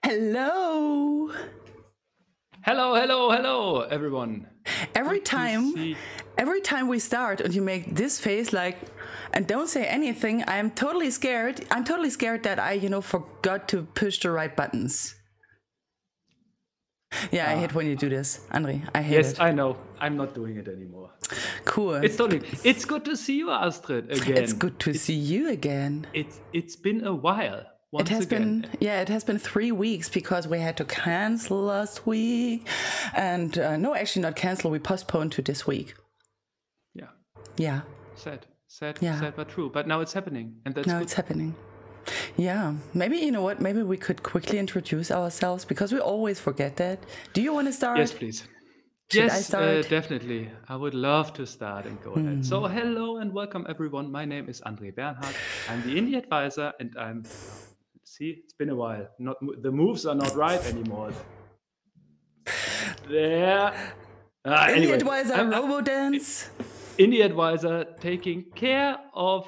Hello. Hello, everyone. Every time we start and you make this face and don't say anything, I'm totally scared. I'm totally scared that I, forgot to push the right buttons. Yeah, I hate when you do this, André. I hate it. Yes, I know. I'm not doing it anymore. Cool. It's good to see you, Astrid, again. It's good to see you again. It's been a while. It has been 3 weeks because we had to cancel last week. And no, actually not cancel. We postponed to this week. Yeah. Yeah. Sad, but true. But now it's happening. And that's now good. It's happening. Yeah. Maybe, you know what? Maybe we could quickly introduce ourselves because we always forget that. Do you want to start? Yes, please. Should I start? Definitely. I would love to start and go ahead. So hello and welcome, everyone. My name is André Bernhard. I'm the indie advisor and I'm... See, it's been a while. The moves are not right anymore. There. Indie advisor, RoboDance. Indie advisor taking care of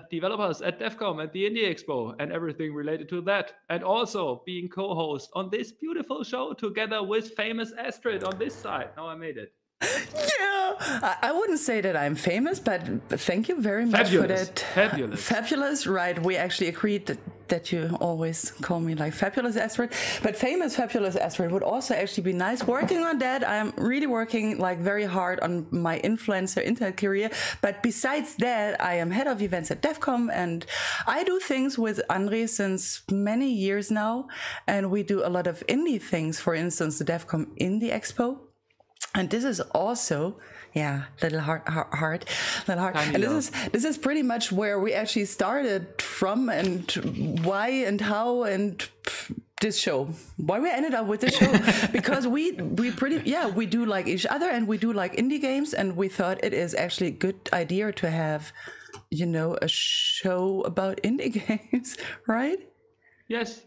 developers at DevCom at the Indie Expo and everything related to that. And also being co-host on this beautiful show together with famous Astrid on this side. Now I made it. Yeah, I wouldn't say that I'm famous, but thank you very much for that. Fabulous, right? We actually agreed that you always call me like Fabulous Astrid, but famous Fabulous Astrid would also actually be nice. Working on that, I'm really working very hard on my influencer internet career. But besides that, I am head of events at DevCom, and I do things with André since many years now, and we do a lot of indie things. For instance, the DevCom Indie Expo. And this is also, little hard. And this is pretty much where we actually started from and why and how and this show. Why we ended up with this show. Because we do like each other and we do like indie games. And we thought it is actually a good idea to have, a show about indie games, right? Yes,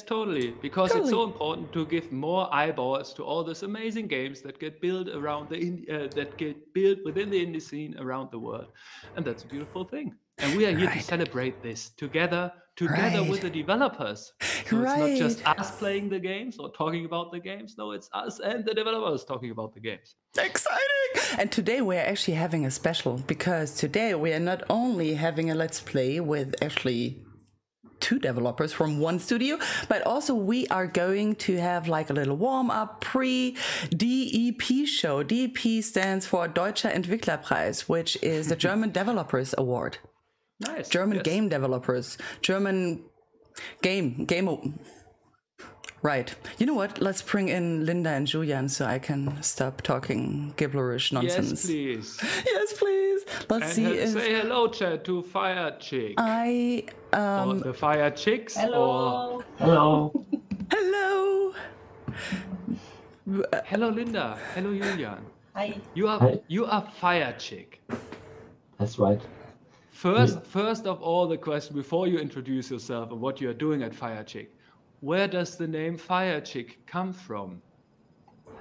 totally. Because it's so important to give more eyeballs to all these amazing games that get built around within the indie scene around the world, and that's a beautiful thing. And we are here to celebrate this together with the developers. So it's not just us playing the games or talking about the games. No, it's us and the developers talking about the games. Exciting! And today we're actually having a special because today we are not only having a Let's Play with actually 2 developers from 1 studio, but also we are going to have a little warm-up pre-DEP show. DEP stands for Deutsche Entwicklerpreis, which is the German Developers Award. Nice. German game developers. German game. Right. You know what? Let's bring in Linda and Julian so I can stop talking gibberish nonsense. Yes, please. Let's see if... Say hello, chat, to Firechick. Or the Firechicks. Hello. Hello. Hello, Linda. Hello, Julian. Hi. You are Firechick. That's right. First of all, the question before you introduce yourself and what you are doing at Firechick. Where does the name Firechick come from?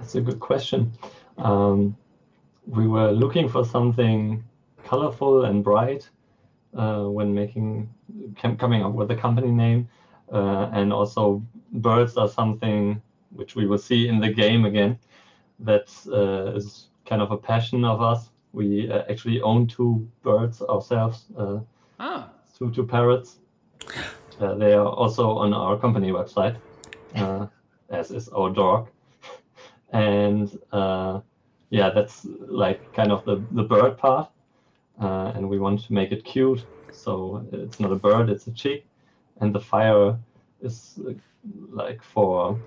That's a good question. We were looking for something colorful and bright when coming up with the company name. And also birds are something which we will see in the game again. That is kind of a passion of us. We actually own 2 birds ourselves, 2 parrots. They are also on our company website, as is our dog. And that's kind of the bird part. And we want to make it cute. So it's not a bird, it's a chick. And the fire is for...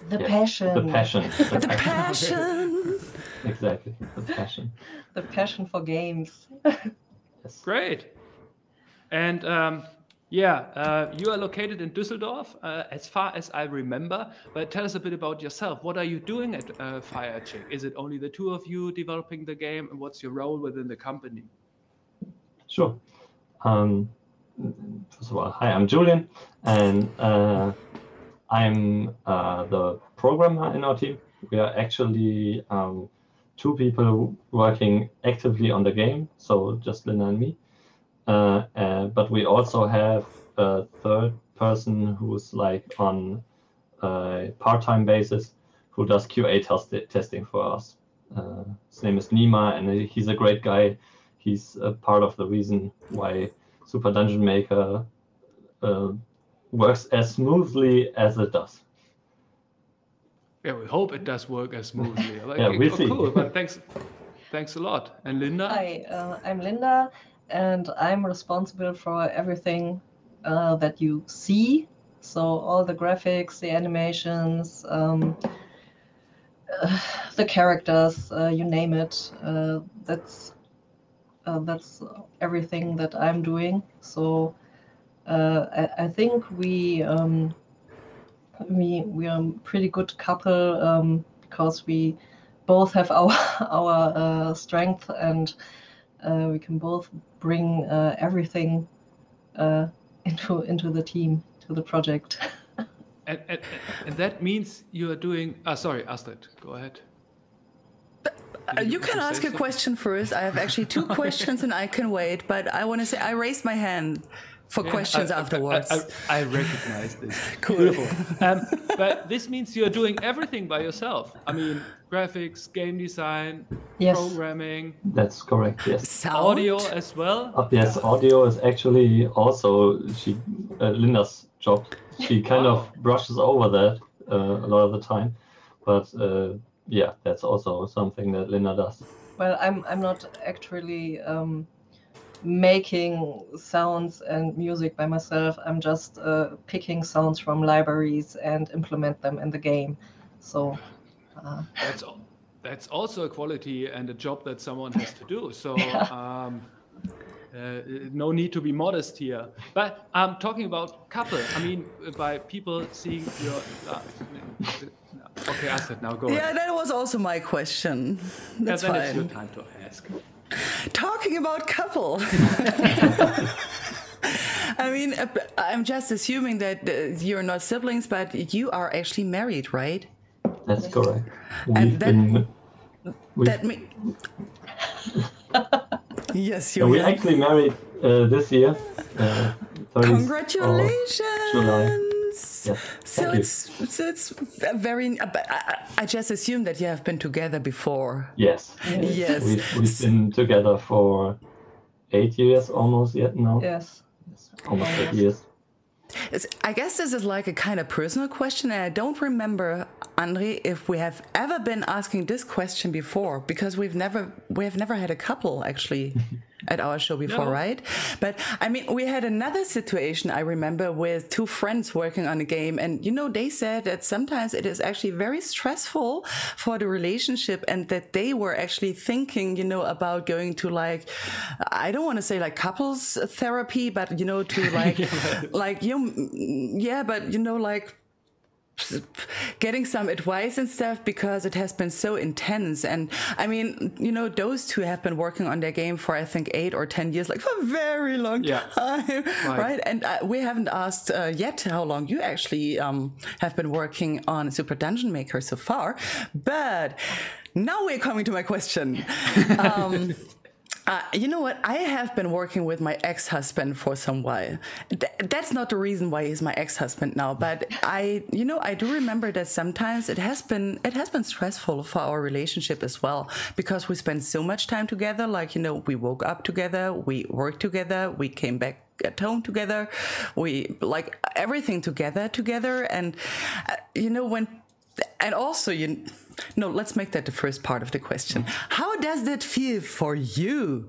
The passion. The passion. The passion. Exactly, the passion. The passion for games. Yes. Great. And... you are located in Düsseldorf, as far as I remember. But tell us a bit about yourself. What are you doing at Firechick? Is it only the 2 of you developing the game? And what's your role within the company? Sure. First of all, hi, I'm Julian. And I'm the programmer in our team. We are actually 2 people working actively on the game. So just Linda and me. But we also have a 3rd person who's on a part-time basis who does QA testing for us. His name is Nima, and he's a great guy. He's a part of the reason why Super Dungeon Maker works as smoothly as it does. Yeah, we hope it does work as smoothly. Like, yeah, we'll see. Cool, but thanks a lot. And Linda? Hi, I'm Linda, and I'm responsible for everything that you see. So all the graphics, the animations, the characters, you name it. That's everything that I'm doing. So I think we are a pretty good couple because we both have our strength, and we can both bring everything into the team, to the project. And that means you are doing. Sorry, Astrid, go ahead. You can ask a question first. I have actually 2 questions, and I can wait. But I want to say I raised my hand for questions afterwards. I recognize this. Cool. Beautiful. But this means you're doing everything by yourself. I mean, graphics, game design, Yes. programming. That's correct, yes. Sound? Audio as well. Yes, audio is actually also Linda's job. She kind of brushes over that a lot of the time. But yeah, that's also something that Linda does. Well, I'm not actually making sounds and music by myself. I'm just picking sounds from libraries and implement them in the game. So that's also a quality and a job that someone has to do. So no need to be modest here. But I'm talking about couple. I mean, by people seeing your. Okay, Astrid, now go. Yeah, that was also my question. That's then fine. It's your time to ask. Talking about couple. I mean, I'm just assuming that you're not siblings, but you are actually married, right? That's correct. Yes, we actually married this year. Congratulations! July. Yes, so it's a very. I just assumed that you have been together before. Yes. Yes. We've been together for 8 years almost yet now. yes. Almost 8 years. I guess this is like a kind of personal question, and I don't remember, Andre, if we have ever been asking this question before, because we have never had a couple actually at our show before, right? But I mean, we had another situation I remember with 2 friends working on a game, and they said that sometimes it is actually very stressful for the relationship, and that they were actually thinking, about going to like, I don't want to say like couples therapy, but to like like getting some advice and stuff, because it has been so intense. And I mean, those 2 have been working on their game for I think 8 or 10 years, like for a very long time, right? And we haven't asked yet how long you actually have been working on Super Dungeon Maker so far. But now we're coming to my question. You know what? I have been working with my ex-husband for some while. That's not the reason why he's my ex-husband now, but I do remember that sometimes it has been stressful for our relationship as well, because we spend so much time together. Like, we woke up together, we worked together, we came back at home together, we like everything together, and and also let's make that the first part of the question. How does that feel for you?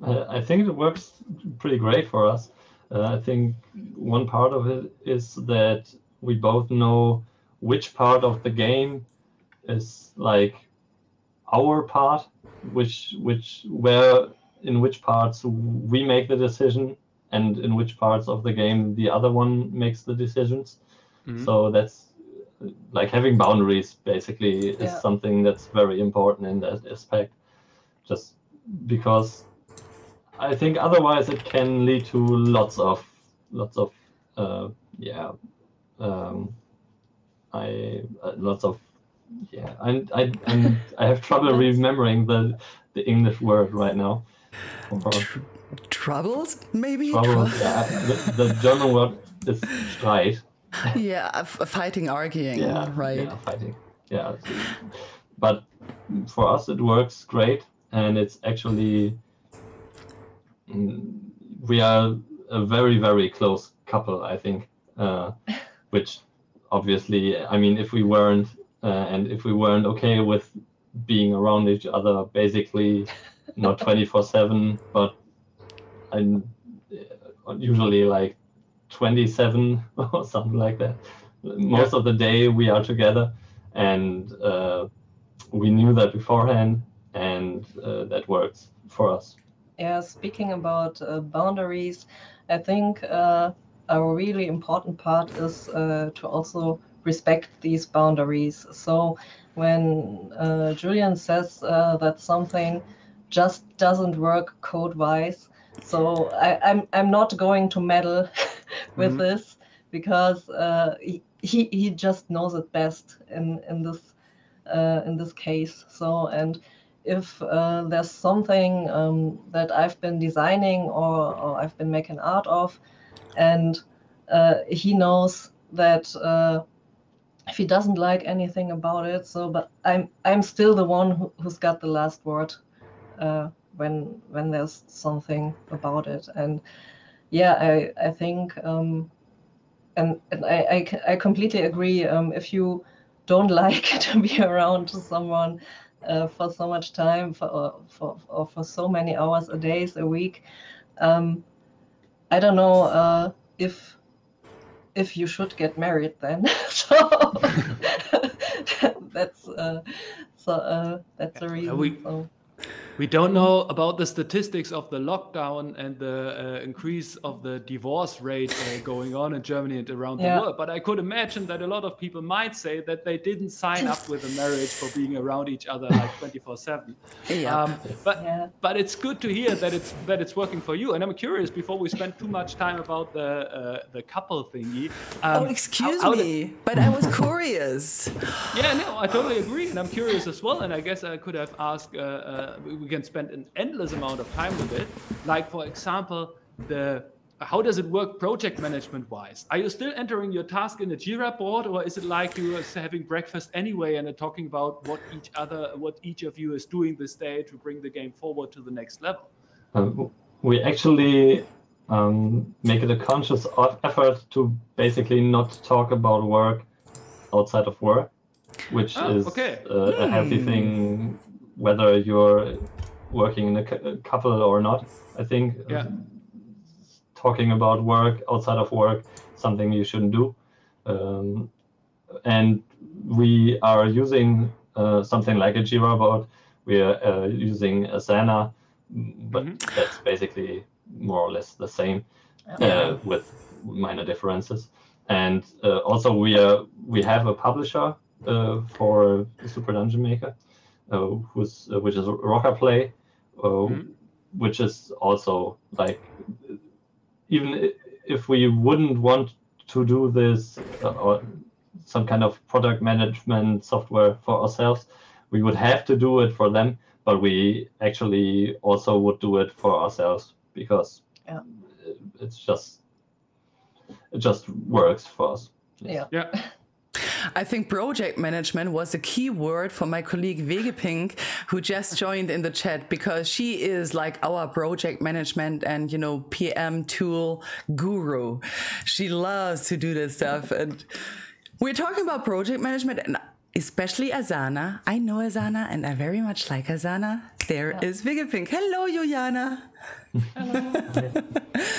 I think it works pretty great for us. I think one part of it is that we both know which part of the game is like our part, in which parts we make the decision, and in which parts of the game the other one makes the decisions. Mm-hmm. So that's like having boundaries basically is something that's very important in that aspect, just because I think otherwise it can lead to lots of I have trouble remembering the English word right now. Troubles, maybe? Troubles, yeah. The German word is Streit. Yeah, fighting, arguing, yeah, right? Yeah, fighting. Yeah, but for us it works great, and it's actually we are a very, very close couple, I think. Which obviously, I mean, if we weren't okay with being around each other, basically not 24/7, but usually like 27 or something like that. Most of the day we are together, and we knew that beforehand, and that works for us. Yeah, speaking about boundaries, I think a really important part is to also respect these boundaries. So when Julian says that something just doesn't work code-wise, so I'm not going to meddle with this, because he just knows it best in this case. So, and if there's something that I've been designing or I've been making art of, and he knows that if he doesn't like anything about it, so but I'm still the one who's got the last word when there's something about it. And yeah, I think and I completely agree. If you don't like to be around someone for so much time, for so many hours a day, a week, I don't know if you should get married then. So that's the reason. We don't know about the statistics of the lockdown and the increase of the divorce rate going on in Germany and around the world. But I could imagine that a lot of people might say that they didn't sign up with a marriage for being around each other like 24/7. But it's good to hear that it's working for you. And I'm curious, before we spend too much time about the couple thingy. Excuse me, but I was curious. Yeah, no, I totally agree, and I'm curious as well. And I guess I could have asked. We can spend an endless amount of time with it. Like, for example, how does it work project management wise? Are you still entering your task in a Jira board, or is it like you are having breakfast anyway and talking about what each of you is doing this day to bring the game forward to the next level? We actually make it a conscious effort to basically not talk about work outside of work, which is a healthy thing, whether you're working in a couple or not. I think talking about work outside of work, something you shouldn't do. And we are using something like a Jira board. We are using Asana, but that's basically more or less the same with minor differences. And also we have a publisher for Super Dungeon Maker, which is Rocker Play, which is also like, even if we wouldn't want to do this or some kind of product management software for ourselves, we would have to do it for them, but we actually also would do it for ourselves because it just works for us. Yeah. I think project management was a key word for my colleague Vegepink, who just joined in the chat, because she is like our project management and, PM tool guru. She loves to do this stuff. And we're talking about project management and especially Asana. I know Asana and I very much like Asana. There is Vegepink. Hello, Juliana. Hello.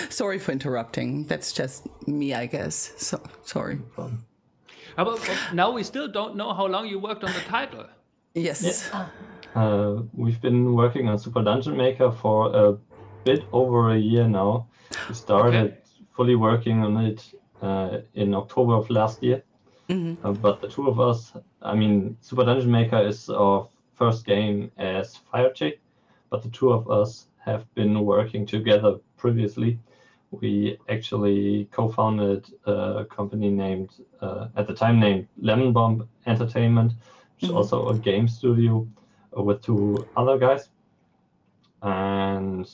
Sorry for interrupting. That's just me, I guess. So sorry. But now we still don't know how long you worked on the title. Yes. We've been working on Super Dungeon Maker for a bit over a year now. We started fully working on it in October of last year. But the two of us, Super Dungeon Maker is our first game as Firechick, but the two of us have been working together previously. We actually co-founded a company named, at the time named Lemon Bomb Entertainment, which is also a game studio with two other guys, and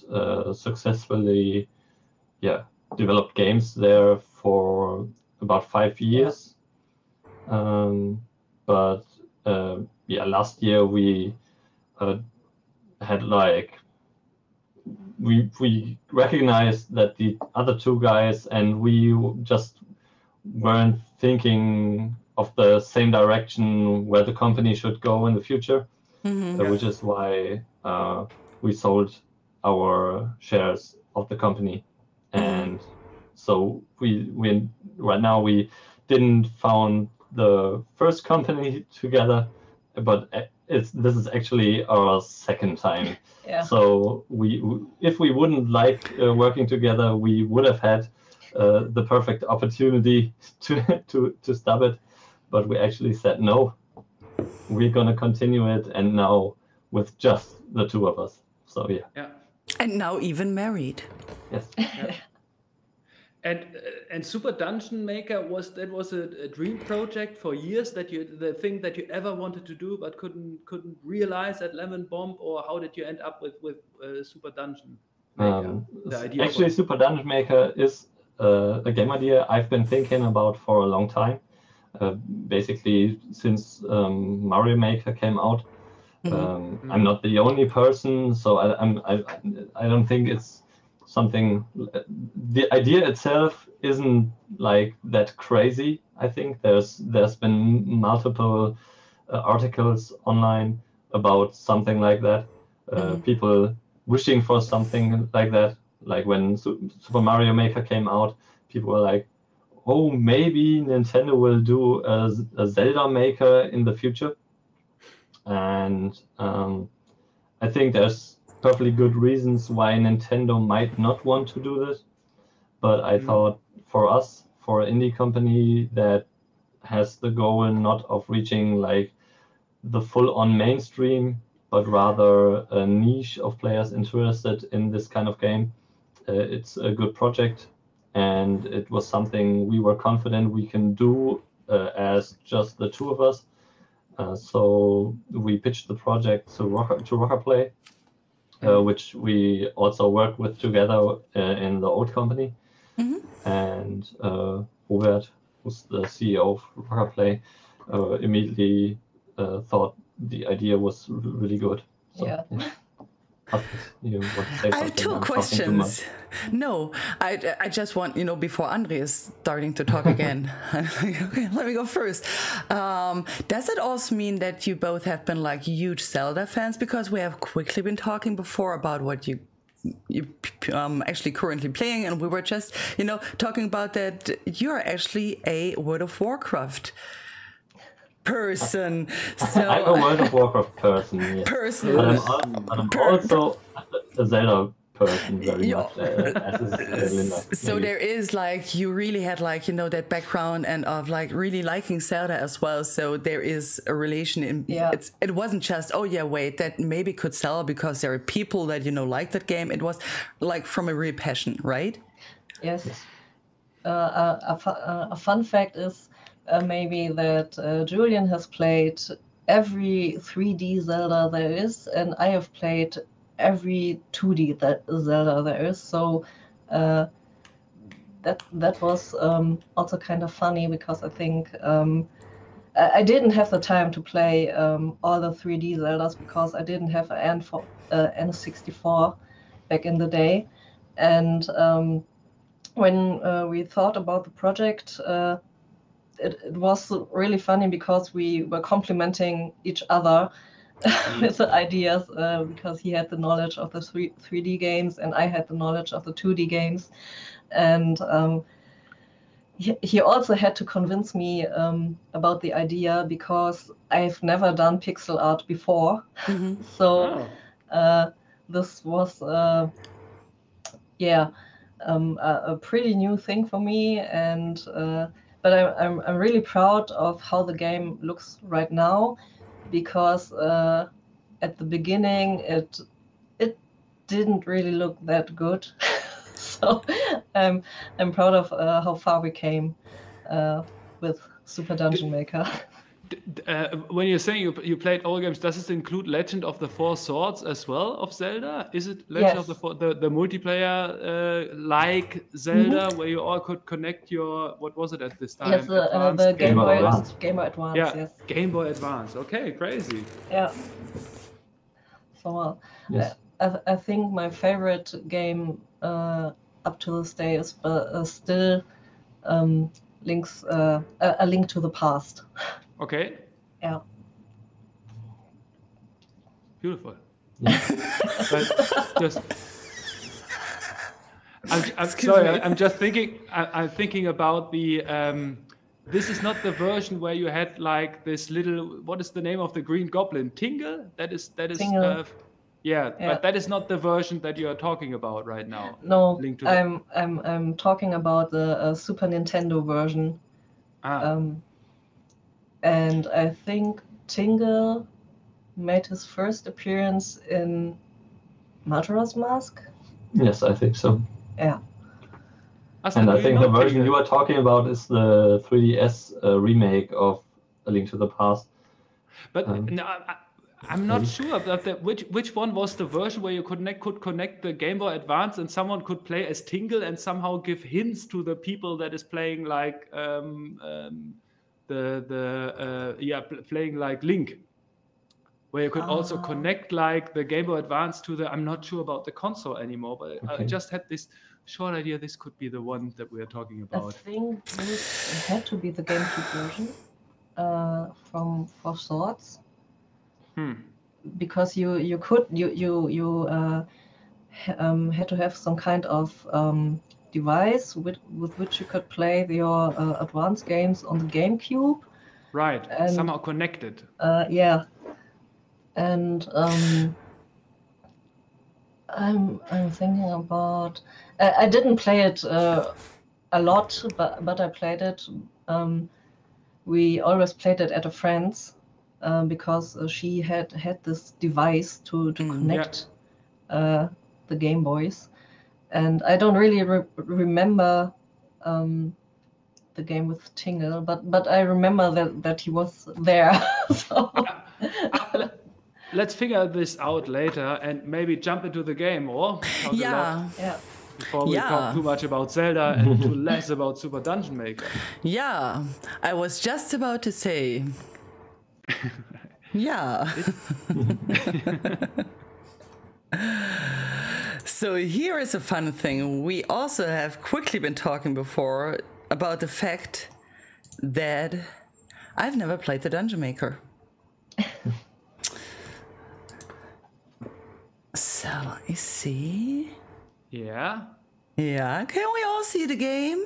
successfully developed games there for about 5 years. But yeah, last year we had like we recognized that the other two guys and we just weren't thinking of the same direction where the company should go in the future, which is why we sold our shares of the company. And so we right now we didn't found the first company together, but this is actually our second time. So if we wouldn't like working together, we would have had the perfect opportunity to stop it, but we actually said no, we're gonna continue it, and now with just the two of us. So yeah. And now even married. Yes. And Super Dungeon Maker was a dream project for years, the thing that you ever wanted to do but couldn't realize at Lemon Bomb, or how did you end up with Super Dungeon Maker? Actually, Super Dungeon Maker is a game idea I've been thinking about for a long time, basically since Mario Maker came out. I'm not the only person, so I don't think it's something. The idea itself isn't like that crazy. I think there's been multiple articles online about something like that. People wishing for something like that. Like when Super Mario Maker came out, people were like, "Oh, maybe Nintendo will do a Zelda Maker in the future." And I think there's perfectly good reasons why Nintendo might not want to do this, but I thought for us, for an indie company that has the goal not of reaching like the full-on mainstream, but rather a niche of players interested in this kind of game, it's a good project, and it was something we were confident we can do as just the two of us. So we pitched the project to Rockerplay, which we also worked with together in the old company. And Robert, who's the CEO of Rockerplay, immediately thought the idea was really good. So, You want to say I have two questions. No, I just want, before Andre is starting to talk again, okay, let me go first. Does it also mean that you both have been like huge Zelda fans? Because we have quickly been talking before about what you actually currently playing, and we were just, talking about that you're actually a World of Warcraft person. So I'm a World of Warcraft person. Yes. But I'm also a Zelda person very much. As is Linda. So there is like, you really had like, that background and of like really liking Zelda as well. So there is a relation in it wasn't just, that maybe could sell because there are people that, like that game. It was like from a real passion, right? Yes. A fun fact is, maybe that Julian has played every 3D Zelda there is, and I have played every 2D Zelda there is. So that was also kind of funny, because I think I didn't have the time to play all the 3D Zeldas because I didn't have an N64 back in the day. And when we thought about the project, it was really funny because we were complimenting each other with the ideas, because he had the knowledge of the 3D games and I had the knowledge of the 2D games. And he also had to convince me about the idea, because I've never done pixel art before. So this was a pretty new thing for me, and but I'm really proud of how the game looks right now, because at the beginning it didn't really look that good. So I'm proud of how far we came with Super Dungeon Maker. When you're saying you played all games, does it include Legend of the Four Swords as well of Zelda? Is it Legend of the multiplayer like Zelda where you all could connect your, what was it at this time? Yes, the Game Boy Advance. Yeah, yes. Game Boy Advance. Okay, crazy. Yeah. So I think my favorite game up to this day is still A Link to the Past. Okay. Yeah. Beautiful. Yeah. But I'm sorry. I'm just thinking. I'm thinking about the. This is not the version where you had like this little. What is the name of the Green Goblin? Tingle. That is. Tingle. Yeah, but that is not the version that you are talking about right now. No, I'm talking about the Super Nintendo version. And I think Tingle made his first appearance in Majora's Mask. Yes, I think so. Yeah. And I think the version you are talking about is the 3DS remake of A Link to the Past. But no, I'm not sure about that. Which one was the version where you could connect the Game Boy Advance and someone could play as Tingle and somehow give hints to the people that is playing like playing like Link, where you could also connect like the Game Boy Advance to the. I'm not sure about the console anymore, but I just had this short idea. This could be the one that we are talking about. I think this had to be the GameCube version from Four Swords. Because you had to have some kind of device with which you could play your advanced games on the GameCube. Right, and somehow connected. Yeah, and I'm thinking about. I didn't play it a lot, but I played it. We always played it at a friend's because she had this device to connect the Game Boys. And I don't really remember the game with Tingle, but I remember that he was there. So. Let's figure this out later and maybe jump into the game, or before we talk too much about Zelda and too less about Super Dungeon Maker. Yeah, I was just about to say. Yeah. So here is a fun thing. We also have quickly been talking before about the fact that I've never played the Dungeon Maker. So let me see. Yeah. Yeah. Can we all see the game?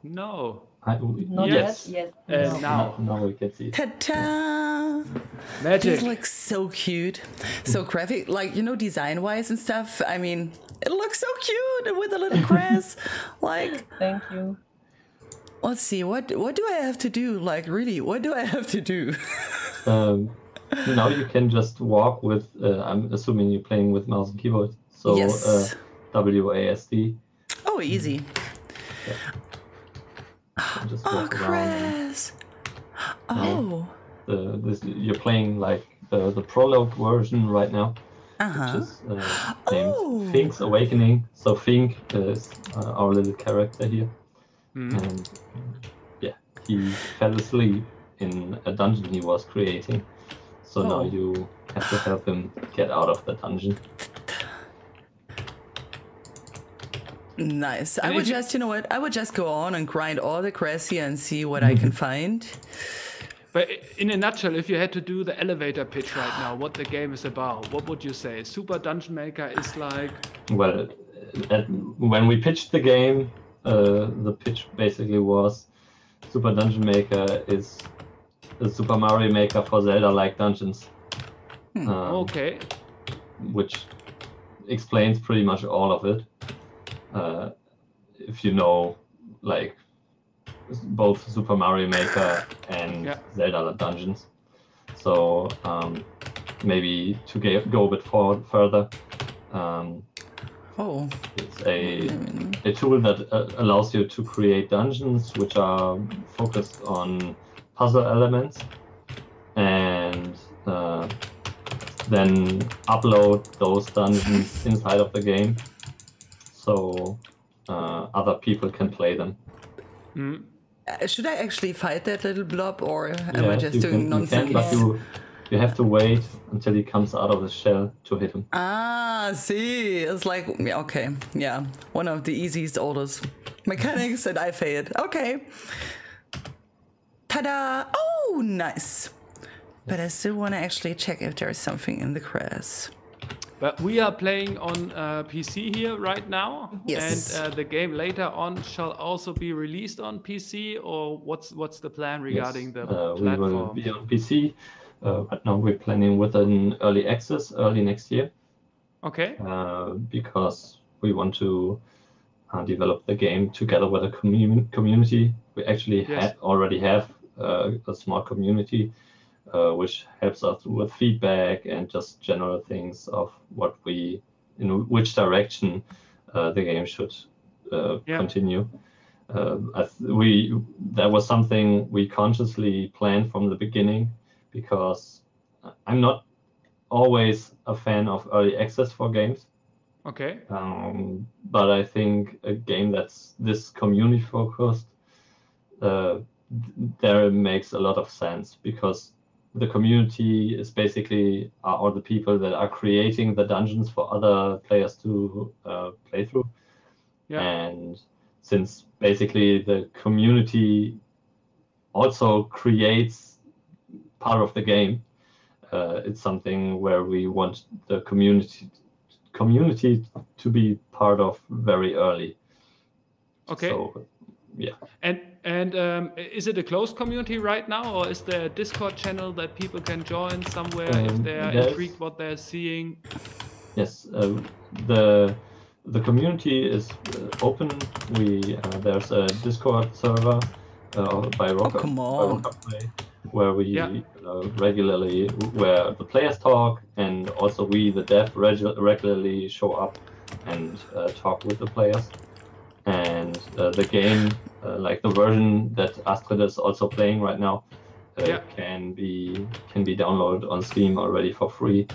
No. Not yet. Now we can see it. Ta-ta! Magic. This looks so cute. So graphic, like, you know, design-wise and stuff. I mean, it looks so cute with a little grass. Like, thank you. Let's see. What do I have to do? Like, really, what do I have to do? Now you can just walk with. I'm assuming you're playing with mouse and keyboard. So yes. WASD. Oh, easy. Yeah. Just oh, grass. Oh. You're playing like the prologue version right now, which is named Fink's Awakening. So Fink is our little character here, and he fell asleep in a dungeon he was creating. So now you have to help him get out of the dungeon. Nice. I would just, you know what? I would just go on and grind all the grass here and see what I can find. But in a nutshell, if you had to do the elevator pitch right now, what the game is about, what would you say? Super Dungeon Maker is like... Well, when we pitched the game, the pitch basically was Super Dungeon Maker is a Super Mario Maker for Zelda-like dungeons. Okay. Which explains pretty much all of it. If you know, like, both Super Mario Maker and Zelda dungeons. So maybe to go a bit further, it's a tool that allows you to create dungeons which are focused on puzzle elements. and then upload those dungeons inside of the game, so other people can play them. Mm. Should I actually fight that little blob, or am I just doing nonsense? You can, but you have to wait until he comes out of the shell to hit him. Ah, see, it's like, okay, yeah, one of the easiest oldest mechanics that I failed. Okay. Ta-da! Oh, nice. But I still want to actually check if there is something in the credits. But we are playing on PC here right now. Yes. And the game later on shall also be released on PC, or what's the plan regarding the platform? We will be on PC. Right now we're planning with an early access early next year. Okay. Because we want to develop the game together with a community. We actually already have a small community, which helps us with feedback and just general things of what which direction the game should continue. That was something we consciously planned from the beginning, because I'm not always a fan of early access for games. Okay. But I think a game that's this community focused, there makes a lot of sense, because the community is basically all the people that are creating the dungeons for other players to play through. Yeah. And since basically the community also creates part of the game, it's something where we want the community to be part of very early. Okay. So, yeah. And is it a closed community right now, or is there a Discord channel that people can join somewhere if they are intrigued what they're seeing? Yes, the community is open. There's a Discord server by Rocket Play, where we regularly, where the players talk, and also we, the dev, regularly show up and talk with the players. And the game, like the version that Astrid is also playing right now, can be downloaded on Steam already for free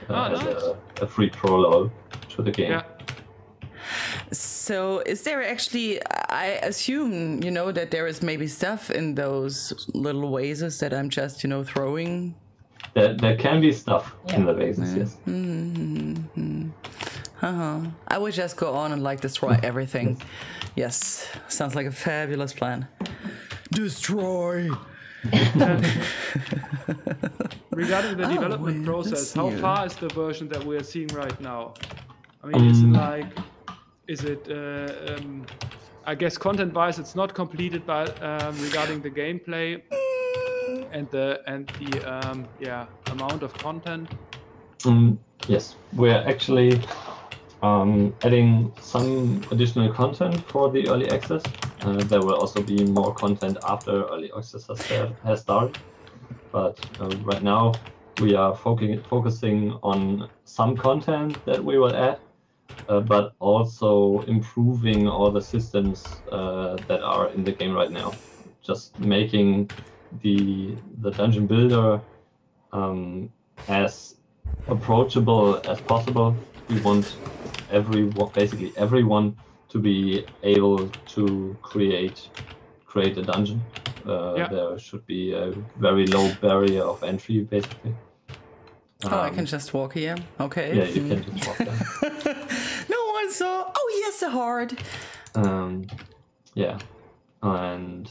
as a free prologue to the game. Yeah. So is there actually, I assume, that there is maybe stuff in those little vases that I'm just, throwing? There can be stuff in the vases, yes. Mm-hmm. I would just go on and destroy everything. Yes, sounds like a fabulous plan. Destroy! Regarding the development process, how far is the version that we are seeing right now? I mean, I guess content-wise, it's not completed, but regarding the gameplay and the amount of content. Yes, we're actually adding some additional content for the early access. There will also be more content after early access has started. But right now, we are focusing on some content that we will add, but also improving all the systems that are in the game right now. Just making the dungeon builder as approachable as possible. We want basically everyone to be able to create a dungeon. There should be a very low barrier of entry, basically. I can just walk here. Okay. Yeah, you can just walk there. No one saw. Oh yes, a heart. Yeah, and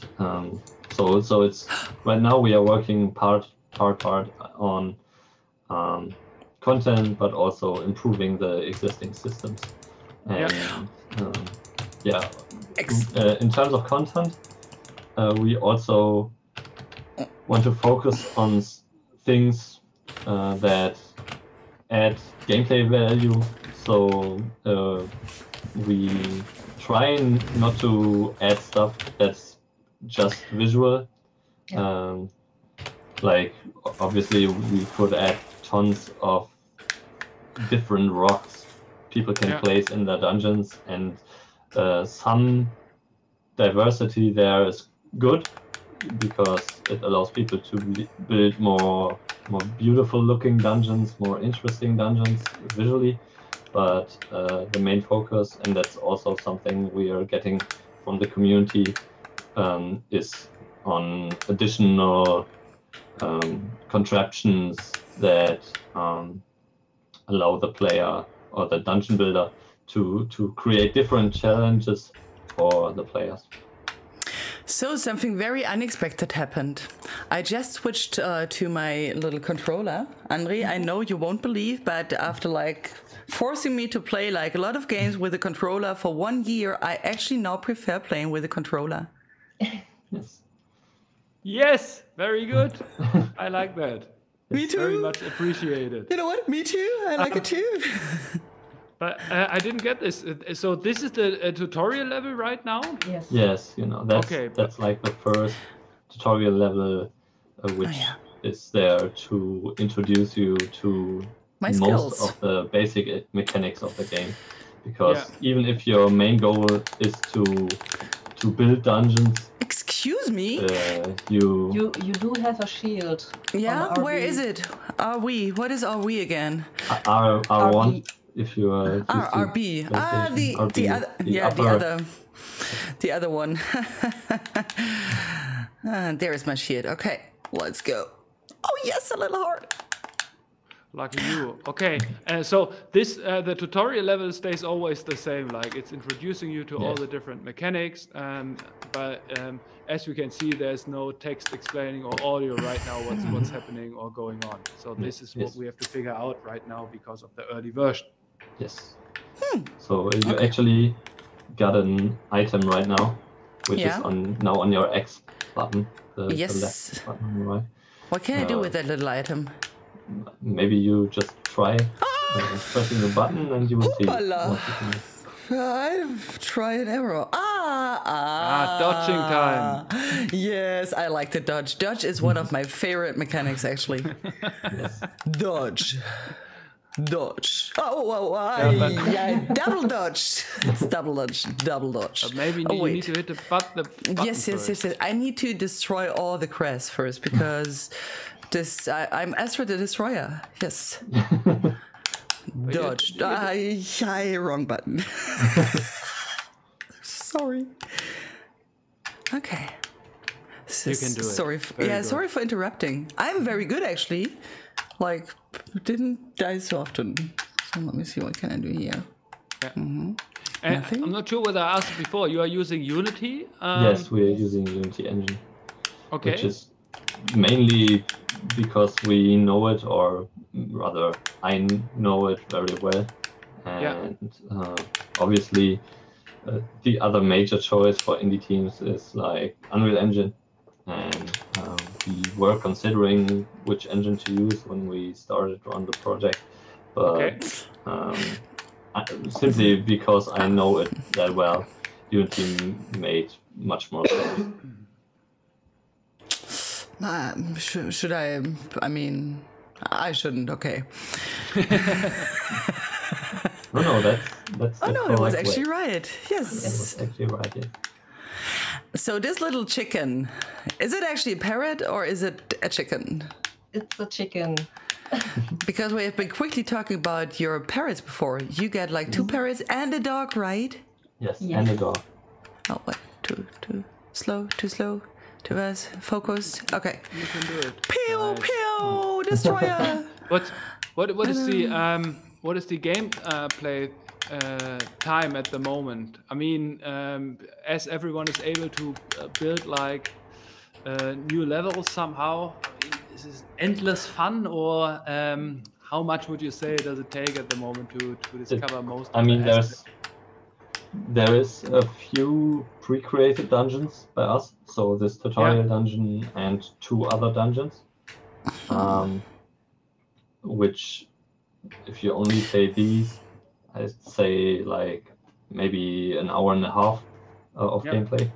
so it's right now we are working part on content, but also improving the existing systems. And in terms of content, we also want to focus on things that add gameplay value. So we try not to add stuff that's just visual. Like obviously we could add tons of different rocks people can place in their dungeons, and some diversity there is good, because it allows people to build more beautiful looking dungeons, more interesting dungeons visually. But the main focus, and that's also something we are getting from the community, is on additional contraptions that allow the player or the dungeon builder to create different challenges for the players. So something very unexpected happened. I just switched to my little controller. André, I know you won't believe, but after like forcing me to play like a lot of games with a controller for 1 year, I actually now prefer playing with a controller. Yes. Yes, very good. I like that. Me too. Very much appreciated. You know what? Me too. I like it too. But I didn't get this. So this is the tutorial level right now? Yes. Yes, you know, that's like the first tutorial level, which is there to introduce you to most of the basic mechanics of the game. Because even if your main goal is to build dungeons. Excuse me? You do have a shield. Yeah, where is it? RW. What is RW again? R1. If you are RB. The other one. There is my shield. Okay, let's go. Oh yes, a little hard. Lucky you. Okay, so this the tutorial level stays always the same. Like it's introducing you to all the different mechanics, but as you can see, there's no text explaining or audio right now what's happening or going on. So this is what we have to figure out right now because of the early version. Yes. So you actually got an item right now, which is now on your X button. The left button on the right. What can I do with that little item? Maybe you just try pressing the button and you will see what you can do. Try and error. Dodging time. Yes, I like to dodge. Dodge is one of my favorite mechanics, actually. Yes. Dodge. Dodge. Double dodge. It's double dodge. But maybe you need to hit the button. Yes. I need to destroy all the crests first because I'm Astra the Destroyer. Yes. Dodge. Wrong button. Sorry. Okay. You can do it. Sorry for interrupting. I'm very good actually. Like, didn't die so often. So let me see, what can I do here? Nothing? I'm not sure whether I asked before. You are using Unity? Yes, we are using Unity engine. Okay. Which is mainly because we know it, or rather, I know it very well. And obviously, the other major choice for indie teams is like Unreal Engine. And we were considering which engine to use when we started on the project, but simply because I know it that well, Unity made much more sense. Should I? I mean, I shouldn't. Okay. No, that's. Oh no, it was actually right. Yes. It was actually right. Yeah. So this little chicken, is it actually a parrot or is it a chicken? It's a chicken. Because we have been quickly talking about your parrots before. You get like 2 parrots and a dog, right? Yes, and a dog. Oh, what? Too slow, too fast, focus. Okay. You can do it. Pew, pew, destroyer. What is the game play time at the moment? I mean, as everyone is able to build like new levels somehow, I mean, is this endless fun, or how much would you say does it take at the moment to discover most? I mean, there is a few pre-created dungeons by us, so this tutorial dungeon and 2 other dungeons, which, if you only play these, I'd say like maybe an hour and a half of gameplay.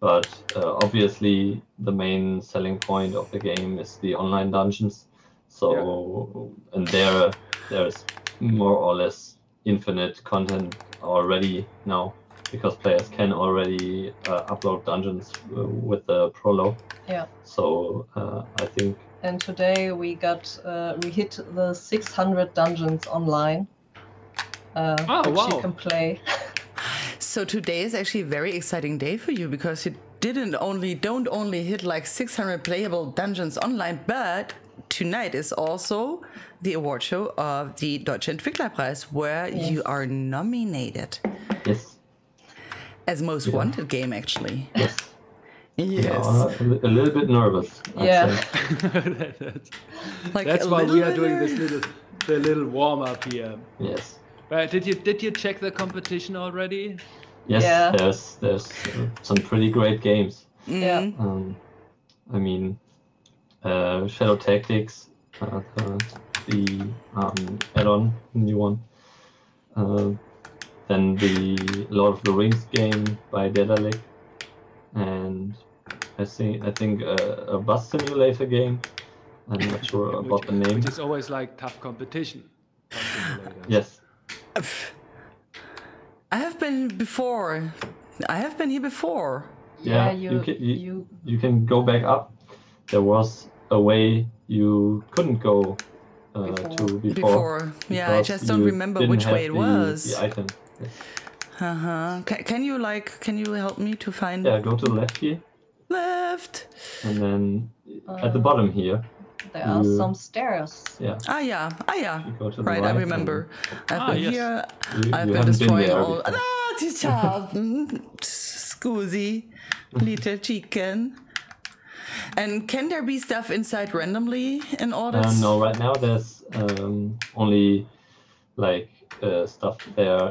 But obviously the main selling point of the game is the online dungeons. So and there's more or less infinite content already now. because players can already upload dungeons with the prologue. Yeah. So I think. And today we hit the 600 dungeons online, which you can play. So today is actually a very exciting day for you because you don't only hit like 600 playable dungeons online, but tonight is also the award show of the Deutsche Entwicklerpreis, where you are nominated. Yes. As most wanted game, actually. Yes. Yes. A little bit nervous. Yeah. That's why we are doing this little warm up here. Yes. But did you check the competition already? Yes. Yeah. There's some pretty great games. Yeah. I mean, Shadow Tactics, the add-on, new one. Then the Lord of the Rings game by Daedalic, and I think a bus simulator game. I'm not sure about the name. Which is always like tough competition. Yes. I have been here before. Yeah, you can go back up. There was a way you couldn't go to before. Yeah, I just don't remember which way it was. The item. Yes. Can you help me to find? Yeah, go to the left here. Left. And then at the bottom here. There are some stairs. Yeah. Ah yeah. You go to the right, I remember. I've been here. I've been haven't destroying been all. Scusi, little chicken. And can there be stuff inside randomly in orders? No, right now there's only like stuff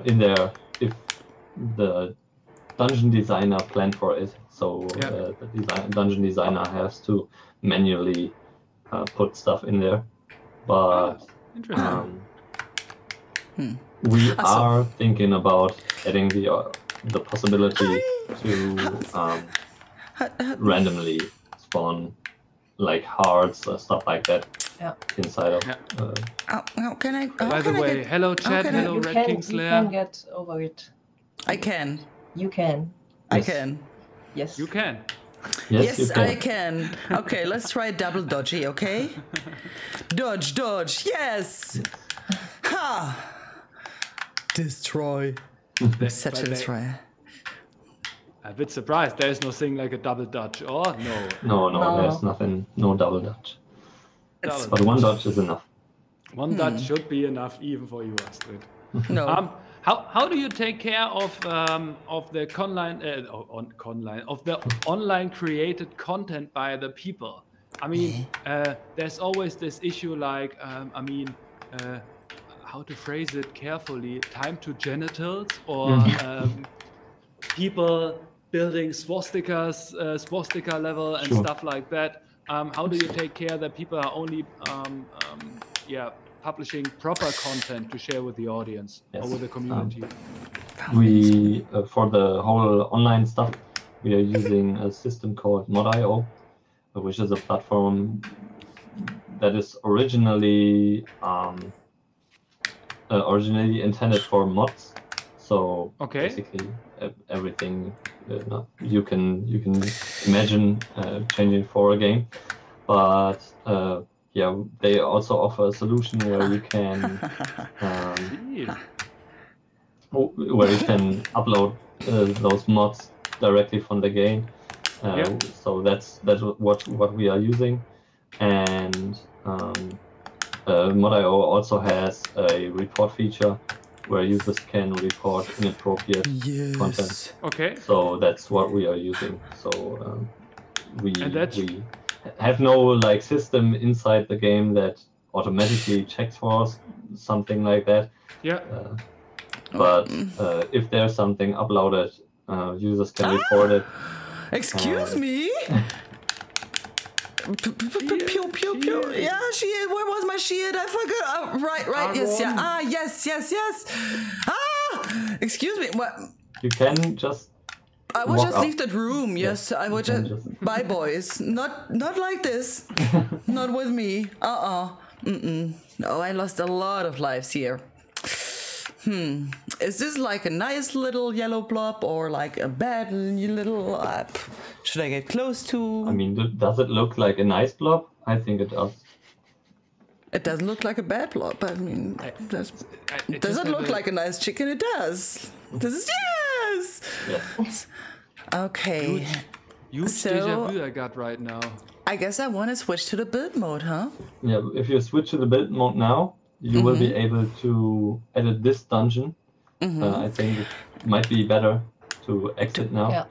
in there if the dungeon designer planned for it. So the dungeon designer has to manually put stuff in there. But we are thinking about adding the possibility to randomly spawn like hearts or stuff like that inside of. By the way, hello chat, hello Red King Slayer. You can get over it. I can. You can. I can. Yes. You can. Yes, you can. I can. Okay, let's try double dodgy, okay? Dodge, yes! Ha! Destroy. Such a destroyer. I'm a bit surprised there's no thing like a double dodge, or no? No, there's nothing, no double dodge. But one dodge is enough. One dodge should be enough even for you, Astrid. No. How do you take care of the online created content by the people? I mean, there's always this issue like how to phrase it carefully, time to genitals, or people building swastika level and stuff like that. How do you take care that people are only publishing proper content to share with the audience or with the community? We for the whole online stuff, we are using a system called Mod.io, which is a platform that is originally intended for mods. So basically everything you can imagine changing for a game, but they also offer a solution where you can upload those mods directly from the game. So that's what we are using, and Mod.io also has a report feature where users can report inappropriate content. Okay. So that's what we are using. So we have no like system inside the game that automatically checks for something like that. Yeah. But if there's something uploaded, users can report it. Excuse me? Pew, pew, pew. Yeah, shield. Where was my shield? I forgot. Right. Yes. Excuse me. What? You can just. I will just leave that room. Yes, I will just. Bye, boys. Not like this. Not with me. No, I lost a lot of lives here. Is this like a nice little yellow blob or like a bad little? Should I get close to? I mean, does it look like a nice blob? I think it does. It doesn't look like a bad blob. I mean, does it look like a nice chicken? It does. This is yes. Okay. Huge déjà vu I got right now. I guess I want to switch to the build mode, huh? Yeah, if you switch to the build mode now, you will be able to edit this dungeon. I think it might be better to exit now. Yeah.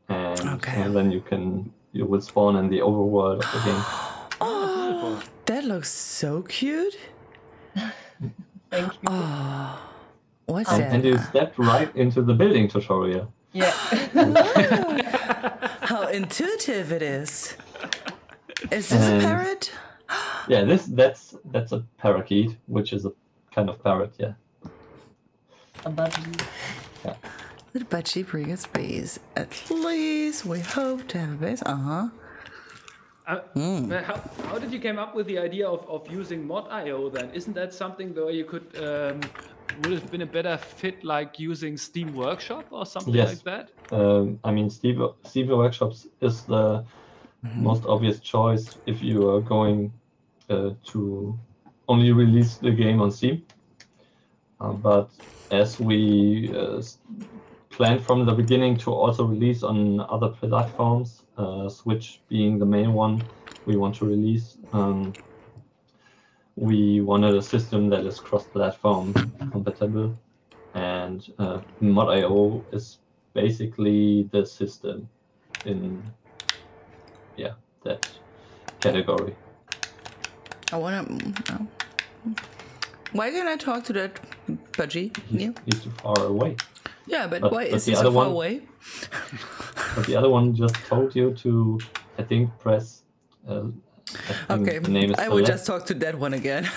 And then you will spawn in the overworld of the game. Oh, that looks so cute. Thank you. Oh, what's that? And you stepped right into the building tutorial. Yeah. How intuitive it is. Is this a parrot? Yeah, that's a parakeet, which is a kind of parrot, yeah. A budgie. Yeah. The budgie bring us base. At least we hope to have a base. How did you come up with the idea of using mod.io then? Isn't that something where you could would have been a better fit like using Steam Workshop or something like that? I mean, Steam Workshops is the most obvious choice if you are going to only release the game on Steam. But as we planned from the beginning to also release on other platforms, Switch being the main one we want to release, we wanted a system that is cross-platform compatible, and mod.io is basically the system in that category. I wanna. Why can't I talk to that budgie? He's too far away. Yeah, but why is he so far away? But the other one just told you to, I think, press. Okay, the name is I will just talk to that one again.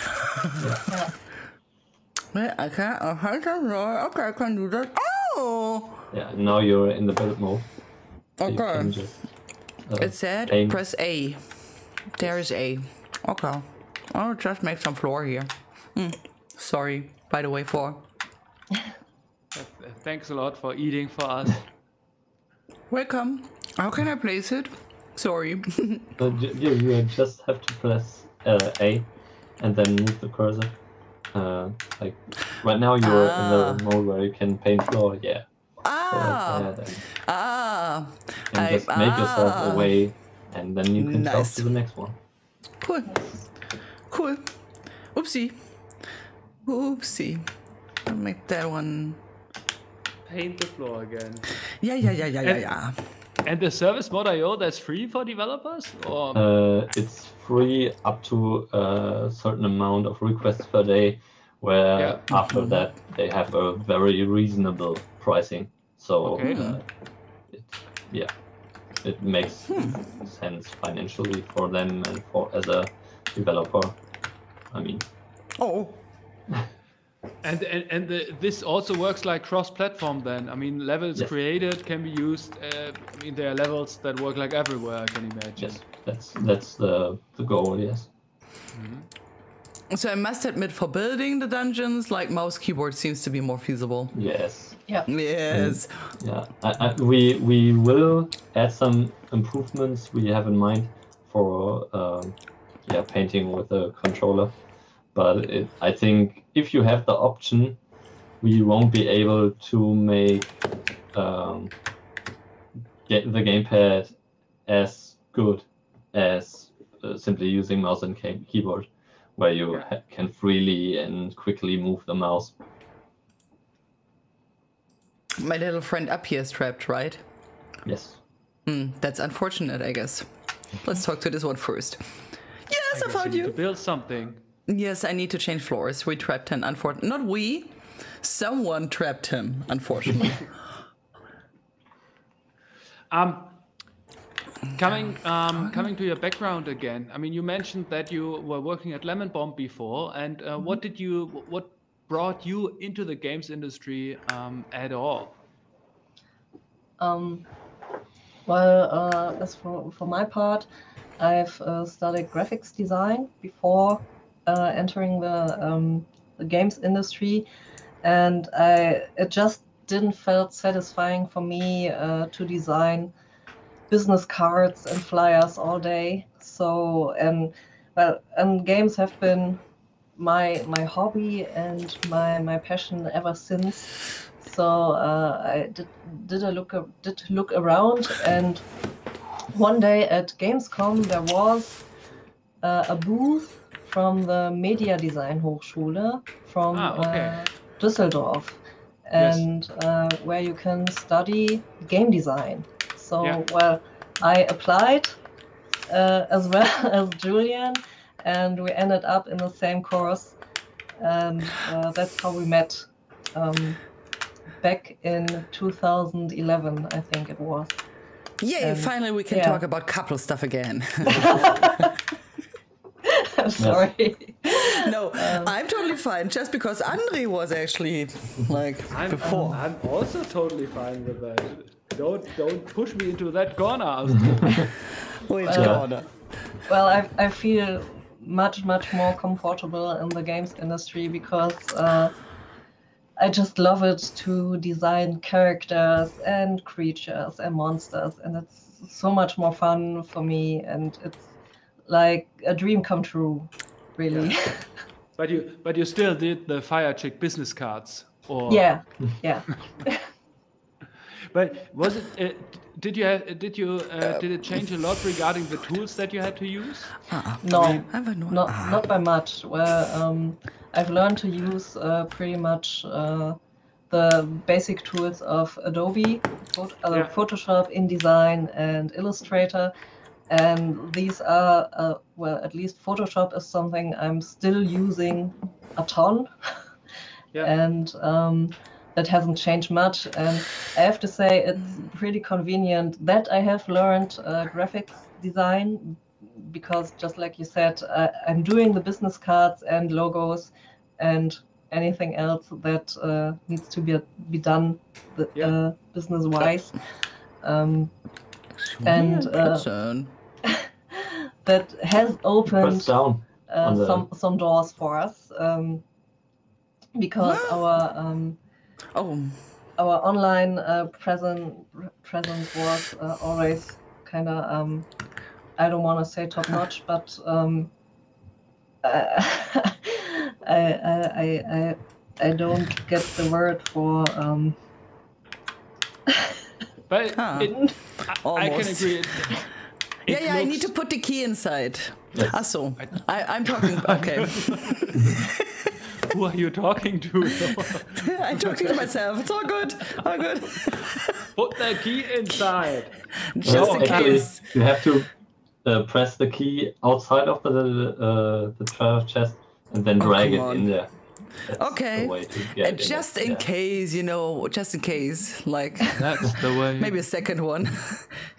Yeah. I can't. Okay, I can do that. Oh. Yeah, now you're in the build mode. So Okay. just, It said press A. There is A. Okay. I'll just make some floor here. Sorry, by the way, for. Thanks a lot for eating for us. Welcome. How can I place it? Sorry. You just have to press A and then move the cursor. Like right now you're in the mode where you can paint floor. Yeah. And just make yourself away, and then you can talk to the next one. Cool. Oopsie. I'll make that one. Paint the floor again. Yeah. And the service mod.io, that's free for developers? Or? It's free up to a certain amount of requests per day, where after that they have a very reasonable pricing. So it makes sense financially for them and for as a developer. I mean. Oh. And this also works like cross-platform then. I mean, levels created can be used. I mean, there are levels that work like everywhere, I can imagine. Yes, that's the goal. Yes. So I must admit, for building the dungeons, like mouse keyboard seems to be more feasible. Yes. Yeah. Yes. We will add some improvements we have in mind for painting with a controller. But I think if you have the option, we won't be able to make get the gamepad as good as simply using mouse and keyboard, where you can freely and quickly move the mouse. My little friend up here is trapped, right? Yes. That's unfortunate, I guess. Let's talk to this one first. Yes, I found you. To build something. Yes, I need to change floors. We trapped him, unfortunately. Not we. Someone trapped him, unfortunately. Coming to your background again. I mean, you mentioned that you were working at Lemon Bomb before, and what brought you into the games industry at all? As for my part, I've studied graphics design before entering the games industry, and it just didn't felt satisfying for me to design business cards and flyers all day. So and games have been my hobby and my passion ever since. So I did look around, and one day at Gamescom there was a booth from the Media Design Hochschule from Düsseldorf, and where you can study game design. So well, I applied as well as Julian, and we ended up in the same course, and that's how we met back in 2011, I think it was. Yay, finally we can talk about couple stuff again. I'm sorry. No, I'm totally fine, just because André was actually before. I'm also totally fine with that. Don't push me into that corner. Which corner? Well, I feel much more comfortable in the games industry because I just love it to design characters and creatures and monsters, and it's so much more fun for me, and it's like a dream come true, really. Yeah. But you still did the Firechick business cards, or yeah. But was it? Did it change a lot regarding the tools that you had to use? No, not by much. Well, I've learned to use pretty much the basic tools of Adobe, Photoshop, InDesign, and Illustrator. And these are, well, at least Photoshop is something I'm still using a ton. And that hasn't changed much. And I have to say it's pretty convenient that I have learned graphics design, because just like you said, I'm doing the business cards and logos and anything else that needs to be done business-wise. That has opened some doors for us, because our online presence was always kind of I don't want to say top notch, but I don't get the word for. But I can agree. I need to put the key inside. Yes. So I'm talking. Okay. Who are you talking to? I'm talking to myself. It's all good. All good. Put the key inside. Just in case. You have to press the key outside of the treasure chest and then drag it in there. That's okay. The way to get just in case, just in case, like that's the way. Maybe a second one.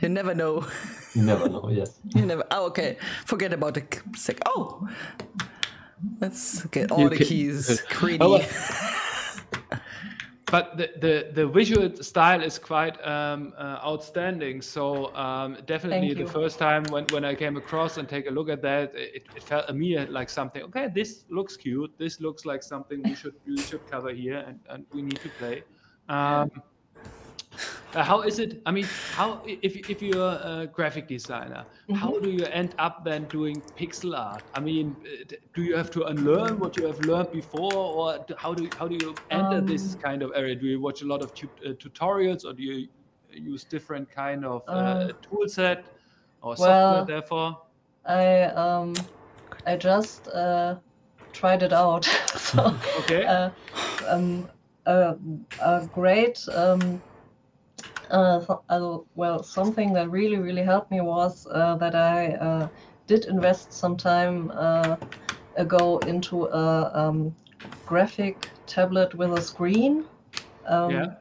You never know. You never know. Yes. You never. Oh, okay. Forget about the second. Oh, let's get all the keys. Greedy. But the visual style is quite outstanding. So definitely the first time when I came across and take a look at that, it felt immediate like something. Okay, this looks cute. This looks like something we should cover here, and we need to play. How is it? I mean, how if you're a graphic designer, how do you end up then doing pixel art? I mean, do you have to unlearn what you have learned before, or how do you enter this kind of area? Do you watch a lot of tutorials, or do you use different kind of tool set or software? Therefore, I just tried it out. So, okay. A great. Well, something that really helped me was that I did invest some time ago into a graphic tablet with a screen. And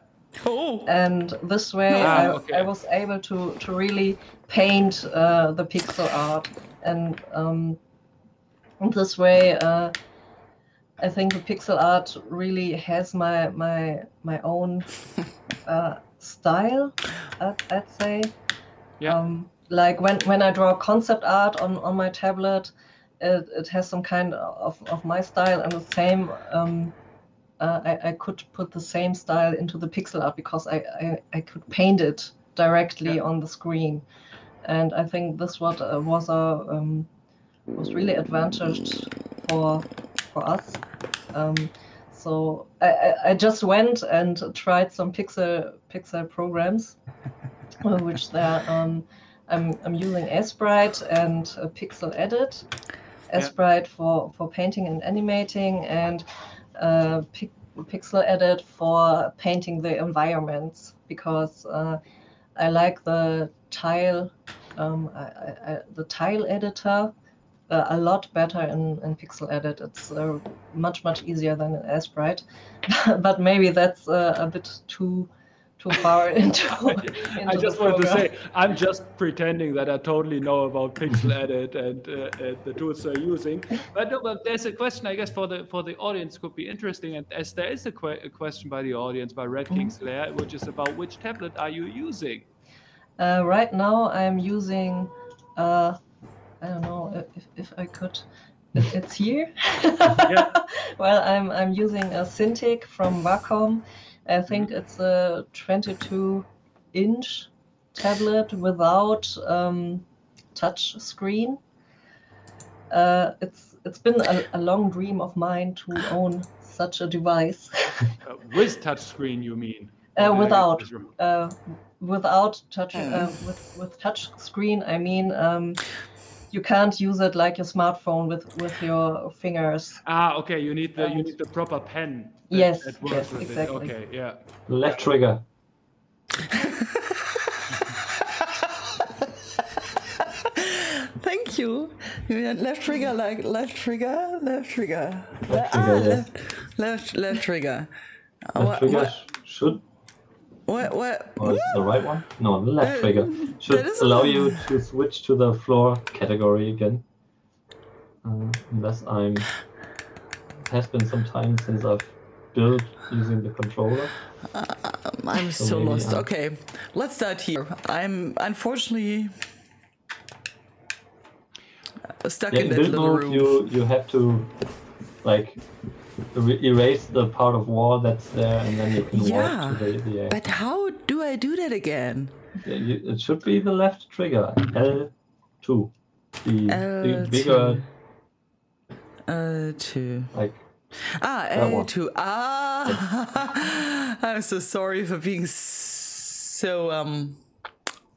this way I was able to really paint the pixel art. And this way I think the pixel art really has my own style, I'd say. Like when I draw concept art on my tablet, it has some kind of my style, and the same I could put the same style into the pixel art because I could paint it directly on the screen, and I think this was really advantage for us. So I just went and tried some pixel programs, which there I'm using Sprite and Pixel Edit. Sprite for painting and animating, and Pixel Edit for painting the environments, because I like the tile editor a lot better in Pixel Edit. It's much easier than in Sprite, but maybe that's a bit too far into I just wanted to say, I'm just pretending that I totally know about Pixel Edit and the tools they're using. But no, but there's a question, I guess, for the audience could be interesting. And as there is a question by the audience, by Red King Slayer, which is about which tablet are you using? Right now, I'm using, I don't know if I could. It's here. Well, I'm using a Cintiq from Wacom. I think it's a 22-inch tablet without touch screen. It's been a long dream of mine to own such a device. With touch screen, you mean? Without touch. With touch screen, I mean you can't use it like a smartphone with your fingers. Okay. You need the proper pen. Yes, exactly. Okay, yeah. Left trigger. Thank you. Left trigger, like left trigger. Left trigger. Left trigger. Left trigger should. What? Or is the right one? No, the left trigger should allow you to switch to the floor category again. Unless it has been some time since I've built using the controller. I'm so lost. Okay, let's start here. I'm unfortunately stuck in that little room. You have to like erase the part of wall that's there, and then you can walk to the But how do I do that again? It should be the left trigger, L2. The bigger. L2. Like. L2. I'm so sorry for being so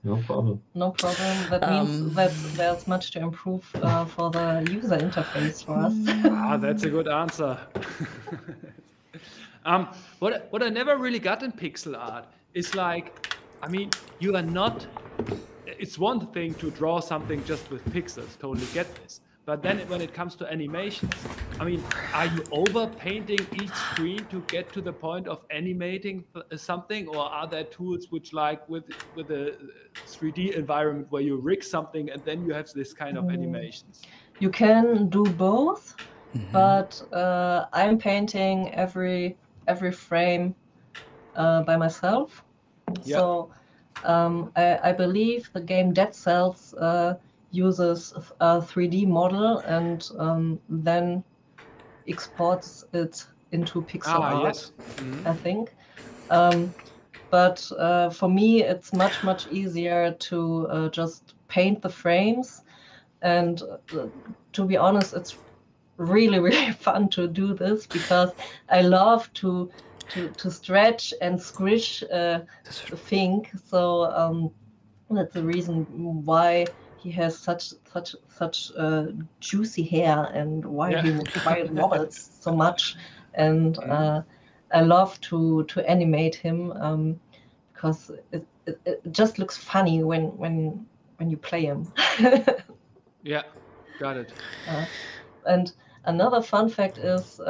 No problem. No problem. That means that there's much to improve for the user interface for us. That's a good answer. What I never really got in pixel art is like, I mean, you are not. It's one thing to draw something just with pixels. Totally get this. But then when it comes to animations, I mean, are you over painting each screen to get to the point of animating something, or are there tools which, like with a 3D environment where you rig something and then you have this kind of animations? You can do both, but I'm painting every frame by myself. Yeah. So I believe the game Dead Cells uses a 3D model and then exports it into pixel art, yes. I think. But for me, it's much easier to just paint the frames. And to be honest, it's really fun to do this because I love to stretch and squish the thing. So that's the reason why he has such juicy hair and why it wobbles so much. And I love to animate him because it just looks funny when you play him. Yeah, got it. And another fun fact is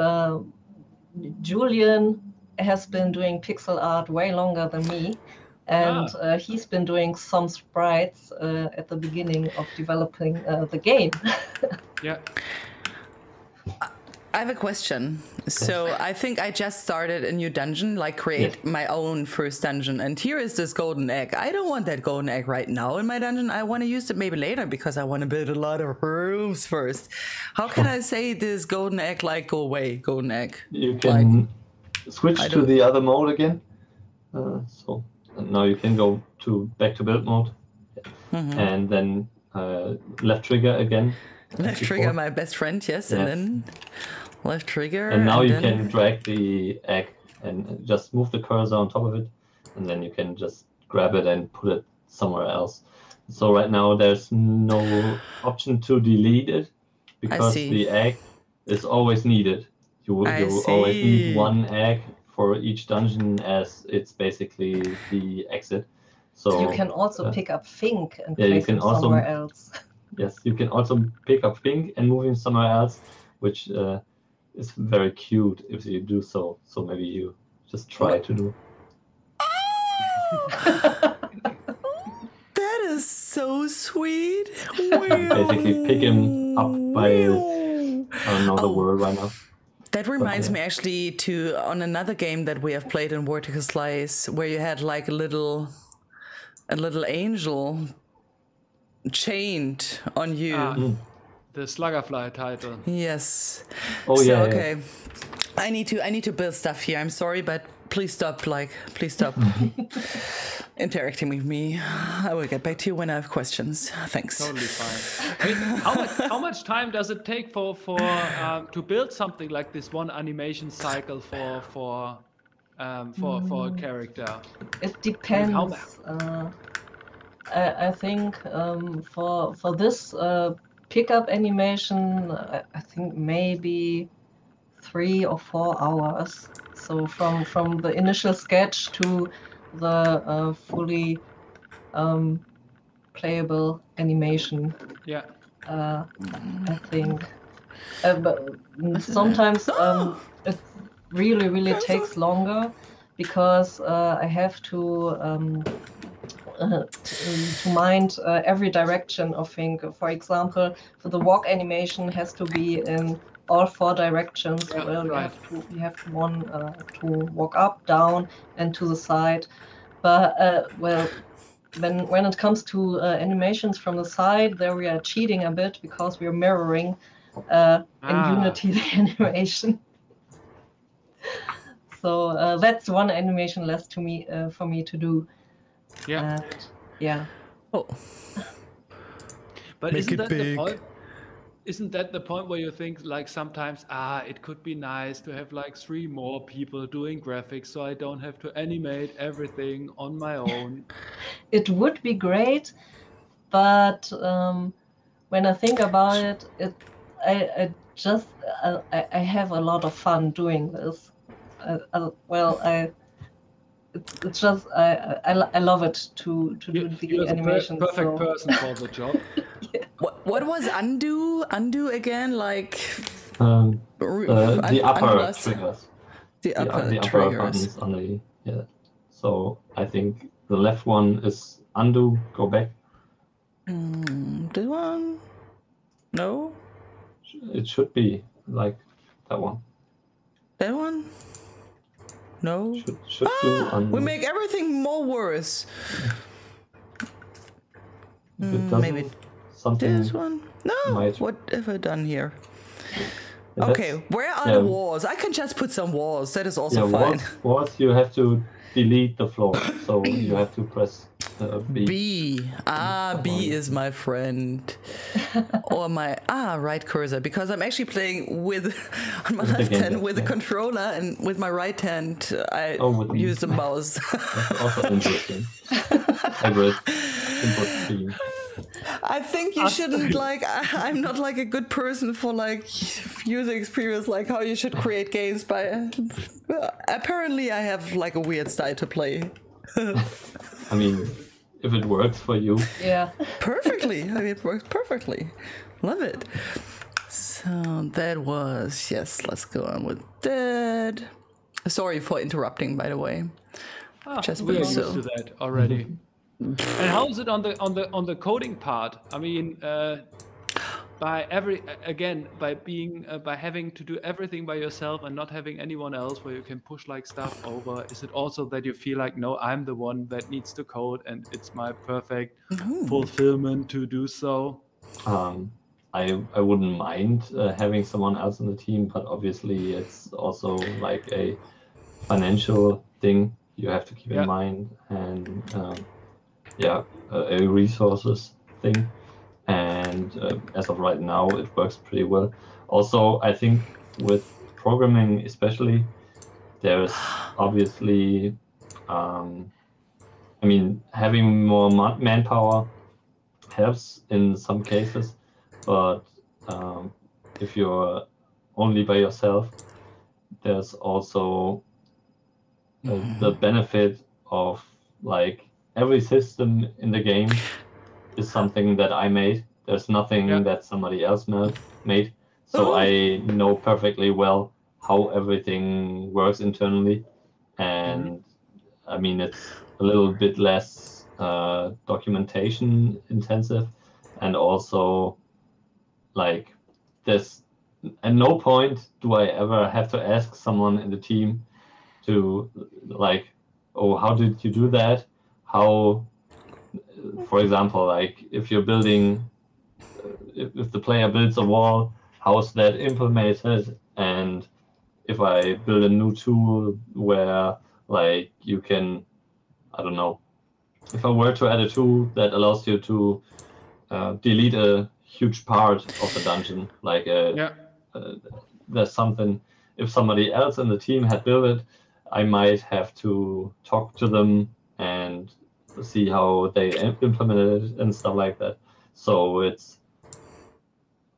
Julian has been doing pixel art way longer than me. And he's been doing some sprites at the beginning of developing the game. Yeah. I have a question. So I think I just started a new dungeon, like create my own first dungeon. And here is this golden egg. I don't want that golden egg right now in my dungeon. I want to use it maybe later because I want to build a lot of rooms first. How can I say this golden egg, like, go away, golden egg? You can switch to the other mode again. So now you can go back to build mode, and then left trigger again. Left trigger, my best friend, yes, and then left trigger. And now you can drag the egg and just move the cursor on top of it, and then you can just grab it and put it somewhere else. So right now there's no option to delete it because the egg is always needed. You always need one egg for each dungeon, as it's basically the exit. So you can also pick up Fink and place him somewhere else. Yes, you can also pick up Fink and move him somewhere else, which is very cute if you do so. So maybe you just try to do. That is so sweet. Basically pick him up by, I don't know the word right now. That reminds me actually on another game that we have played in Vertical Slice, where you had like a little angel chained on you. The Sluggerfly title. Yes. Oh yeah. Okay. I need to build stuff here. I'm sorry, but please stop interacting with me. I will get back to you when I have questions. Thanks. Totally fine. I mean, how much time does it take for to build something like this one animation cycle for a character? It depends. I think for this pickup animation, I think maybe 3 or 4 hours. So from the initial sketch to the fully playable animation. Yeah. I think. But sometimes it really takes longer because I have to mind every direction of Fink. For example, for the walk animation has to be in all 4 directions. Yeah, well, you have one to walk up, down, and to the side. But well, when it comes to animations from the side, there we are cheating a bit because we are mirroring in Unity the animation. So that's one animation less for me to do. Yeah. Yeah. Oh. But isn't that the point? Isn't that the point where you think like sometimes it could be nice to have like 3 more people doing graphics so I don't have to animate everything on my own? It would be great, but when I think about it, I have a lot of fun doing this. It's just I love it to do the animation. Perfect person for the job. Yeah. What was undo again? Like the upper triggers. The upper buttons on the So I think the left one is undo. Go back. This one? No. It should be like that one. That one? No. Should do undo. We make everything more worse. Maybe something. This one? No. What have I done here? Yeah, okay, where are the walls? I can just put some walls. That is also fine. Walls, you have to delete the floor. So you have to press B. B. B is my friend. Or my right cursor, because I'm actually playing with on my left hand with the controller, and with my right hand I use the mouse. That's also interesting. Hybrid input scheme. I think you shouldn't I'm not like a good person for like user experience, like how you should create games. Apparently I have like a weird style to play. I mean, if it works for you. Yeah. Perfectly. I mean, it works perfectly. Love it. So that was, let's go on with that. Sorry for interrupting, by the way. We're used to that already. And how is it on the coding part? I mean, by having to do everything by yourself and not having anyone else where you can push like stuff over, is it also that you feel like, no, I'm the one that needs to code and it's my perfect fulfillment to do so? I wouldn't mind having someone else in the team, but obviously it's also like a financial thing you have to keep in mind, and a resources thing. And as of right now, it works pretty well. Also, I think with programming especially, there's obviously, I mean, having more manpower helps in some cases, but if you're only by yourself, there's also the benefit of, like, every system in the game is something that I made. There's nothing that somebody else made. So I know perfectly well how everything works internally. And I mean, it's a little bit less documentation intensive. And also, like, there's at no point do I ever have to ask someone in the team to, like, oh, how did you do that? How, for example, like, if you're building, if the player builds a wall, how is that implemented? And if I build a new tool where, like, you can, I don't know, if I were to add a tool that allows you to delete a huge part of the dungeon, like there's something, if somebody else in the team had built it, I might have to talk to them and see how they implemented it and stuff like that. So it's,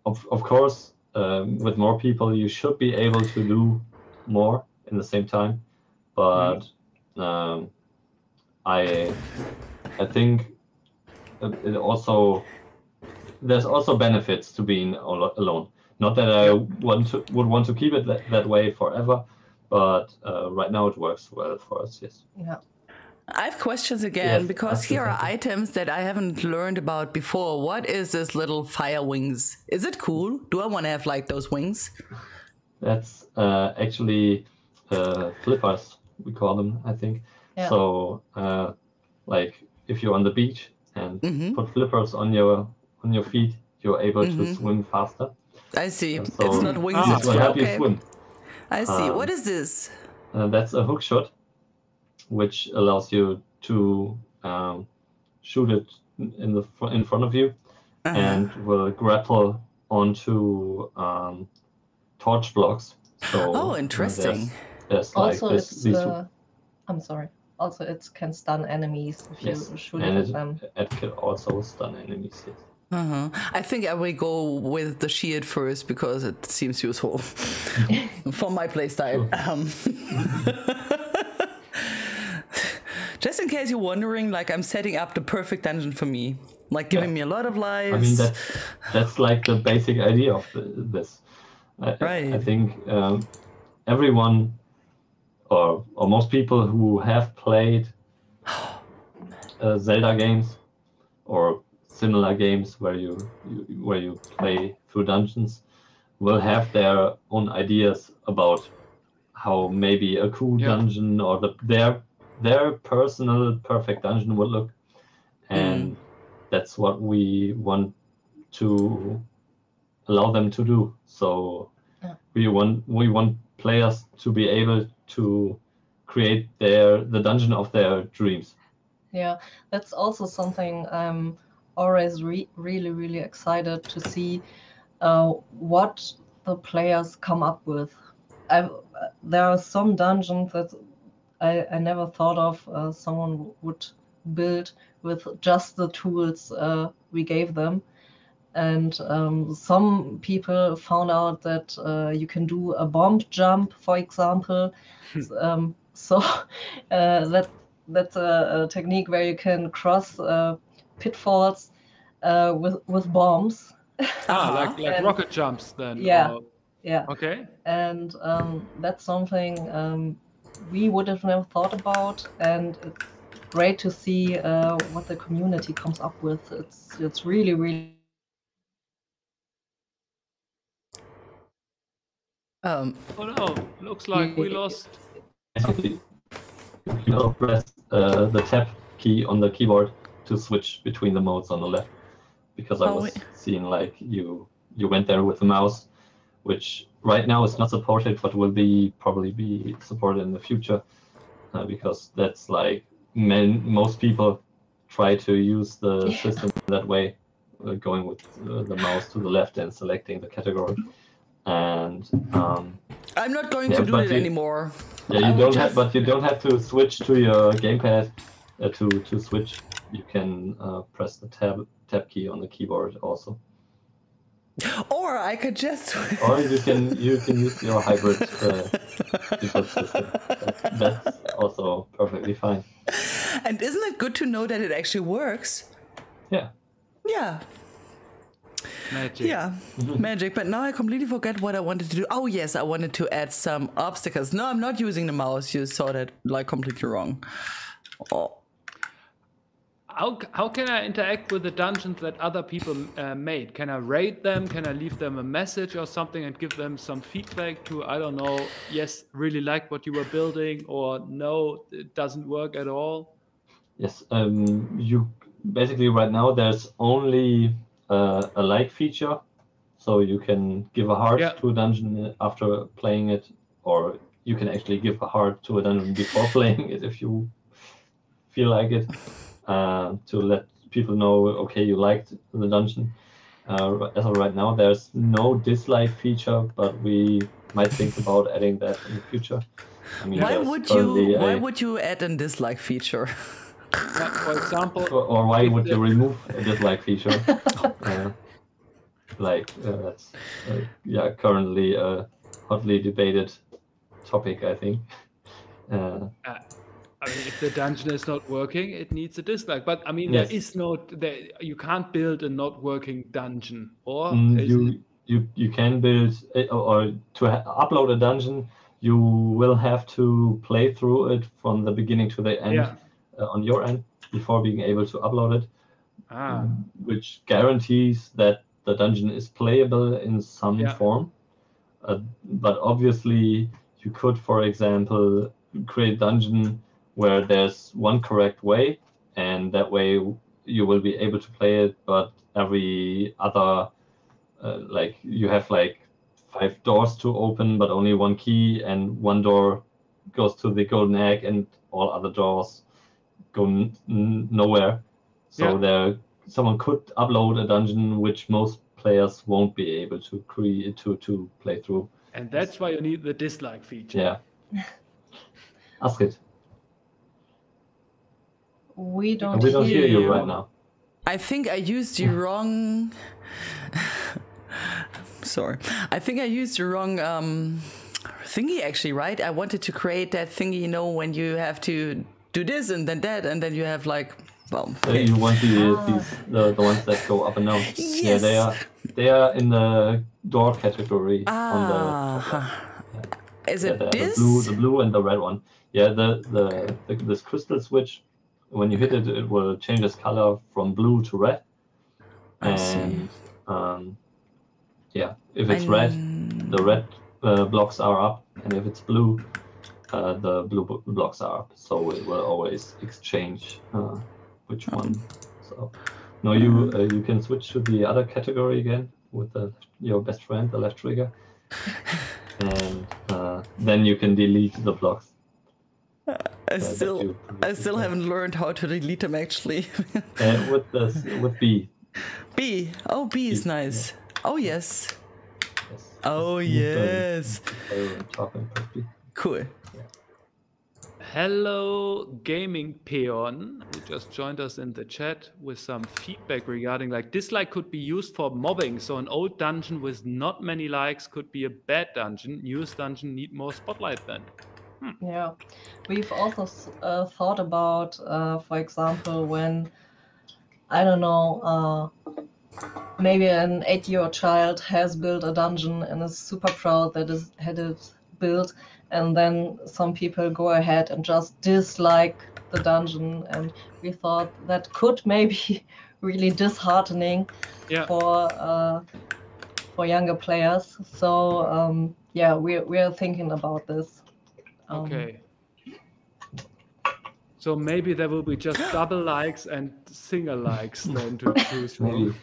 of course, with more people, you should be able to do more in the same time. But I think it also, there's also benefits to being alone. Not that I would want to keep it that way forever, but right now it works well for us. Yes. Yeah. I have questions again, because here are items that I haven't learned about before. What is this little fire wings? Is it cool? Do I want to have, like, those wings? That's actually flippers, we call them, I think. Yeah. So, like, if you're on the beach and put flippers on your feet, you're able to swim faster. I see. So it's not wings. It will help you swim. I see. What is this? That's a hook shot, which allows you to shoot it in front of you, and will grapple onto torch blocks. So interesting. There's also, like this, I'm sorry. Also, it can stun enemies if you shoot it at them. It can also stun enemies. Yes. I think I will go with the shield first, because it seems useful for my playstyle. Just in case you're wondering, like, I'm setting up the perfect dungeon for me, like giving me a lot of lives. I mean, that's like the basic idea of this. I think everyone, or most people who have played Zelda games or similar games where you play through dungeons will have their own ideas about how maybe a cool dungeon or their personal perfect dungeon would look, and that's what we want to allow them to do. So we want players to be able to create the dungeon of their dreams. Yeah, that's also something I'm always really excited to see what the players come up with. There are some dungeons that I never thought of someone would build with just the tools we gave them. And some people found out that you can do a bomb jump, for example. So that's a technique where you can cross pitfalls with bombs. Like rocket jumps then. Yeah. Okay. And that's something we would have never thought about, and it's great to see what the community comes up with. It's really. Oh no! Looks like we lost. You press the tab key on the keyboard to switch between the modes on the left, because I was seeing like you went there with the mouse, which right now it's not supported, but will probably be supported in the future, because that's like most people try to use the system that way, going with the mouse to the left and selecting the category. And I'm not going to do it anymore. Yeah, you don't have, but you don't have to switch to your gamepad to switch. You can press the tab key on the keyboard also. Or I could just. Or you can use your hybrid input system. That's also perfectly fine. And isn't it good to know that it actually works? Yeah. Yeah. Magic. Yeah, magic. But now I completely forget what I wanted to do. Oh yes, I wanted to add some obstacles. No, I'm not using the mouse. You saw that like completely wrong. Oh. How can I interact with the dungeons that other people made? Can I rate them? Can I leave them a message or something and give them some feedback to, I don't know, yes, really like what you were building, or no, it doesn't work at all? Yes, you basically right now there's only a like feature, so you can give a heart to a dungeon after playing it, or you can actually give a heart to a dungeon before playing it if you feel like it. To let people know, okay, you liked the dungeon. As of right now, there's no dislike feature, but we might think about adding that in the future. I mean, why would you add a dislike feature? For example, or why would you remove a dislike feature? That's currently a hotly debated topic, I think. I mean, if the dungeon is not working, it needs a dislike. But I mean, yes. there is you can't build a not working dungeon, or you can build, or to upload a dungeon, you will have to play through it from the beginning to the end on your end before being able to upload it, which guarantees that the dungeon is playable in some form. But obviously, you could, for example, create a dungeon where there's one correct way, and that way you will be able to play it, but every other, like you have like 5 doors to open, but only one key, and one door goes to the golden egg, and all other doors go nowhere. So someone could upload a dungeon which most players won't be able to create to play through. And that's why you need the dislike feature. Yeah. Astrid. We don't hear you right now. I think I used the wrong. Sorry, I think I used the wrong thingy. Actually, right? I wanted to create that thingy. You know, when you have to do this and then that, and then you have like, well. Okay. You want the ones that go up and down. Yes. Yeah, they are in the door category. Is it this? The blue and the red one. Yeah, this crystal switch. When you hit it, it will change its color from blue to red. And if it's red, the red blocks are up, and if it's blue, the blue blocks are up. So it will always exchange which one. So now you can switch to the other category again with your best friend, the left trigger, and then you can delete the blocks. I still haven't learned how to delete them actually. with B. B. Oh, B is nice. Yeah. Oh yes. Oh yes. Cool. Yeah. Hello, Gaming Peon, who just joined us in the chat with some feedback regarding like dislike could be used for mobbing. So an old dungeon with not many likes could be a bad dungeon. Newest dungeon need more spotlight then. Yeah, we've also thought about, for example, when, I don't know, maybe an 8-year-old child has built a dungeon and is super proud that it had it built, and then some people go ahead and just dislike the dungeon, and we thought that could maybe really disheartening for younger players. So we're thinking about this. Okay. So maybe there will be just double likes and single likes then to choose from.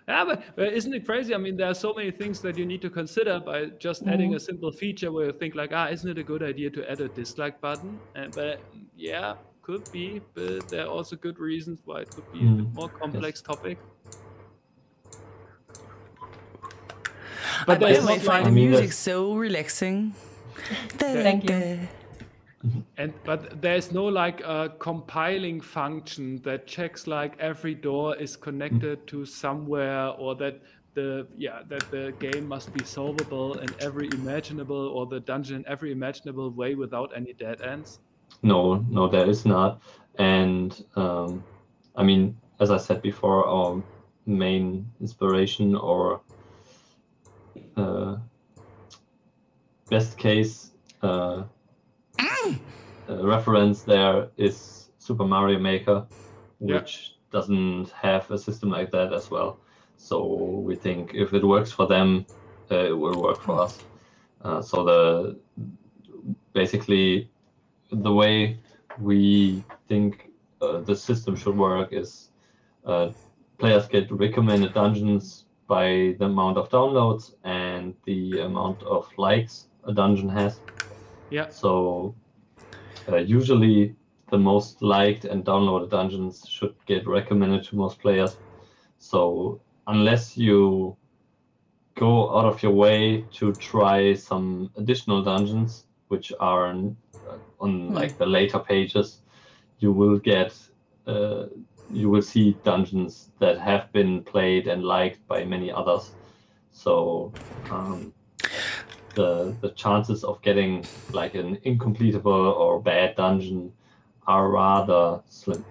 Yeah, but isn't it crazy? I mean, there are so many things that you need to consider by just adding a simple feature where you think like, isn't it a good idea to add a dislike button? But yeah, could be, but there are also good reasons why it could be a bit more complex topic. But by the way, finding music so relaxing. Thank you. But there's no like compiling function that checks like every door is connected to somewhere, or that the game must be solvable in every imaginable, or the dungeon in every imaginable way without any dead ends. No, there is not. And I mean, as I said before, our main inspiration or best case reference there is Super Mario Maker, which doesn't have a system like that as well. So we think if it works for them, it will work for us. So basically the way we think the system should work is players get recommended dungeons by the amount of downloads and the amount of likes a dungeon has. Yeah. So usually the most liked and downloaded dungeons should get recommended to most players. So unless you go out of your way to try some additional dungeons, which are on like the later pages, you will get you will see dungeons that have been played and liked by many others. So the chances of getting like an incompletable or bad dungeon are rather slim.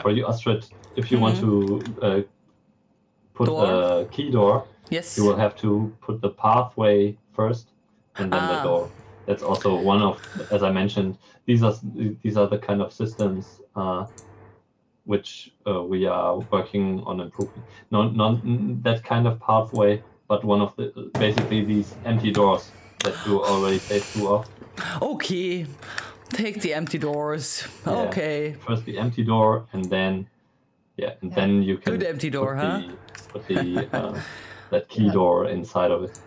For you, Astrid, if you want to put a key door, you will have to put the pathway first and then the door. That's also one of, as I mentioned, these are the kind of systems which we are working on improving. Not that kind of pathway, but one of the basically these empty doors that you already played through of. Okay, take the empty doors. Yeah. Okay. First the empty door, and then then you can good empty door, put the that key door inside of it.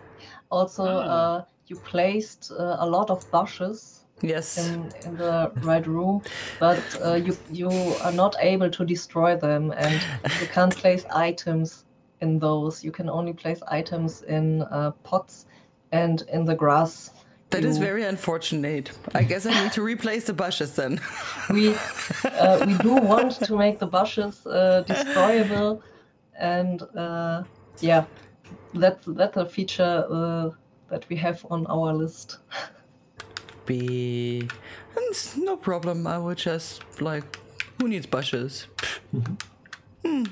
Also, you placed a lot of bushes. Yes. In the right room, but you are not able to destroy them, and you can't place items in those. You can only place items in pots and in the grass. That is very unfortunate. I guess I need to replace the bushes then. We do want to make the bushes destroyable, and that's a feature that we have on our list. And no problem. I would just like, who needs bushes?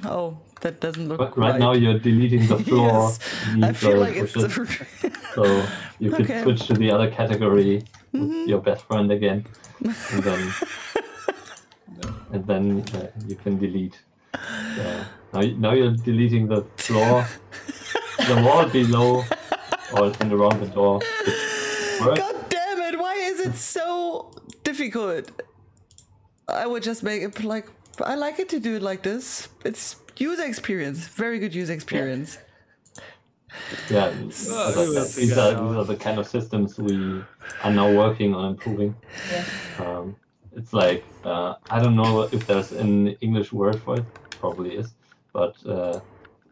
Oh, that doesn't look right. Right now you're deleting the floor. Yes, I feel like it's so you could switch to the other category with your best friend again, and then you can delete. Now you're deleting the floor, the wall below, and around the door. God damn it! Why is it so difficult? I would just make it like. I like it to do it like this. It's user experience. Very good user experience. Yeah, these are the kind of systems we are now working on improving. Yeah. It's like, I don't know if there's an English word for it. Probably is. But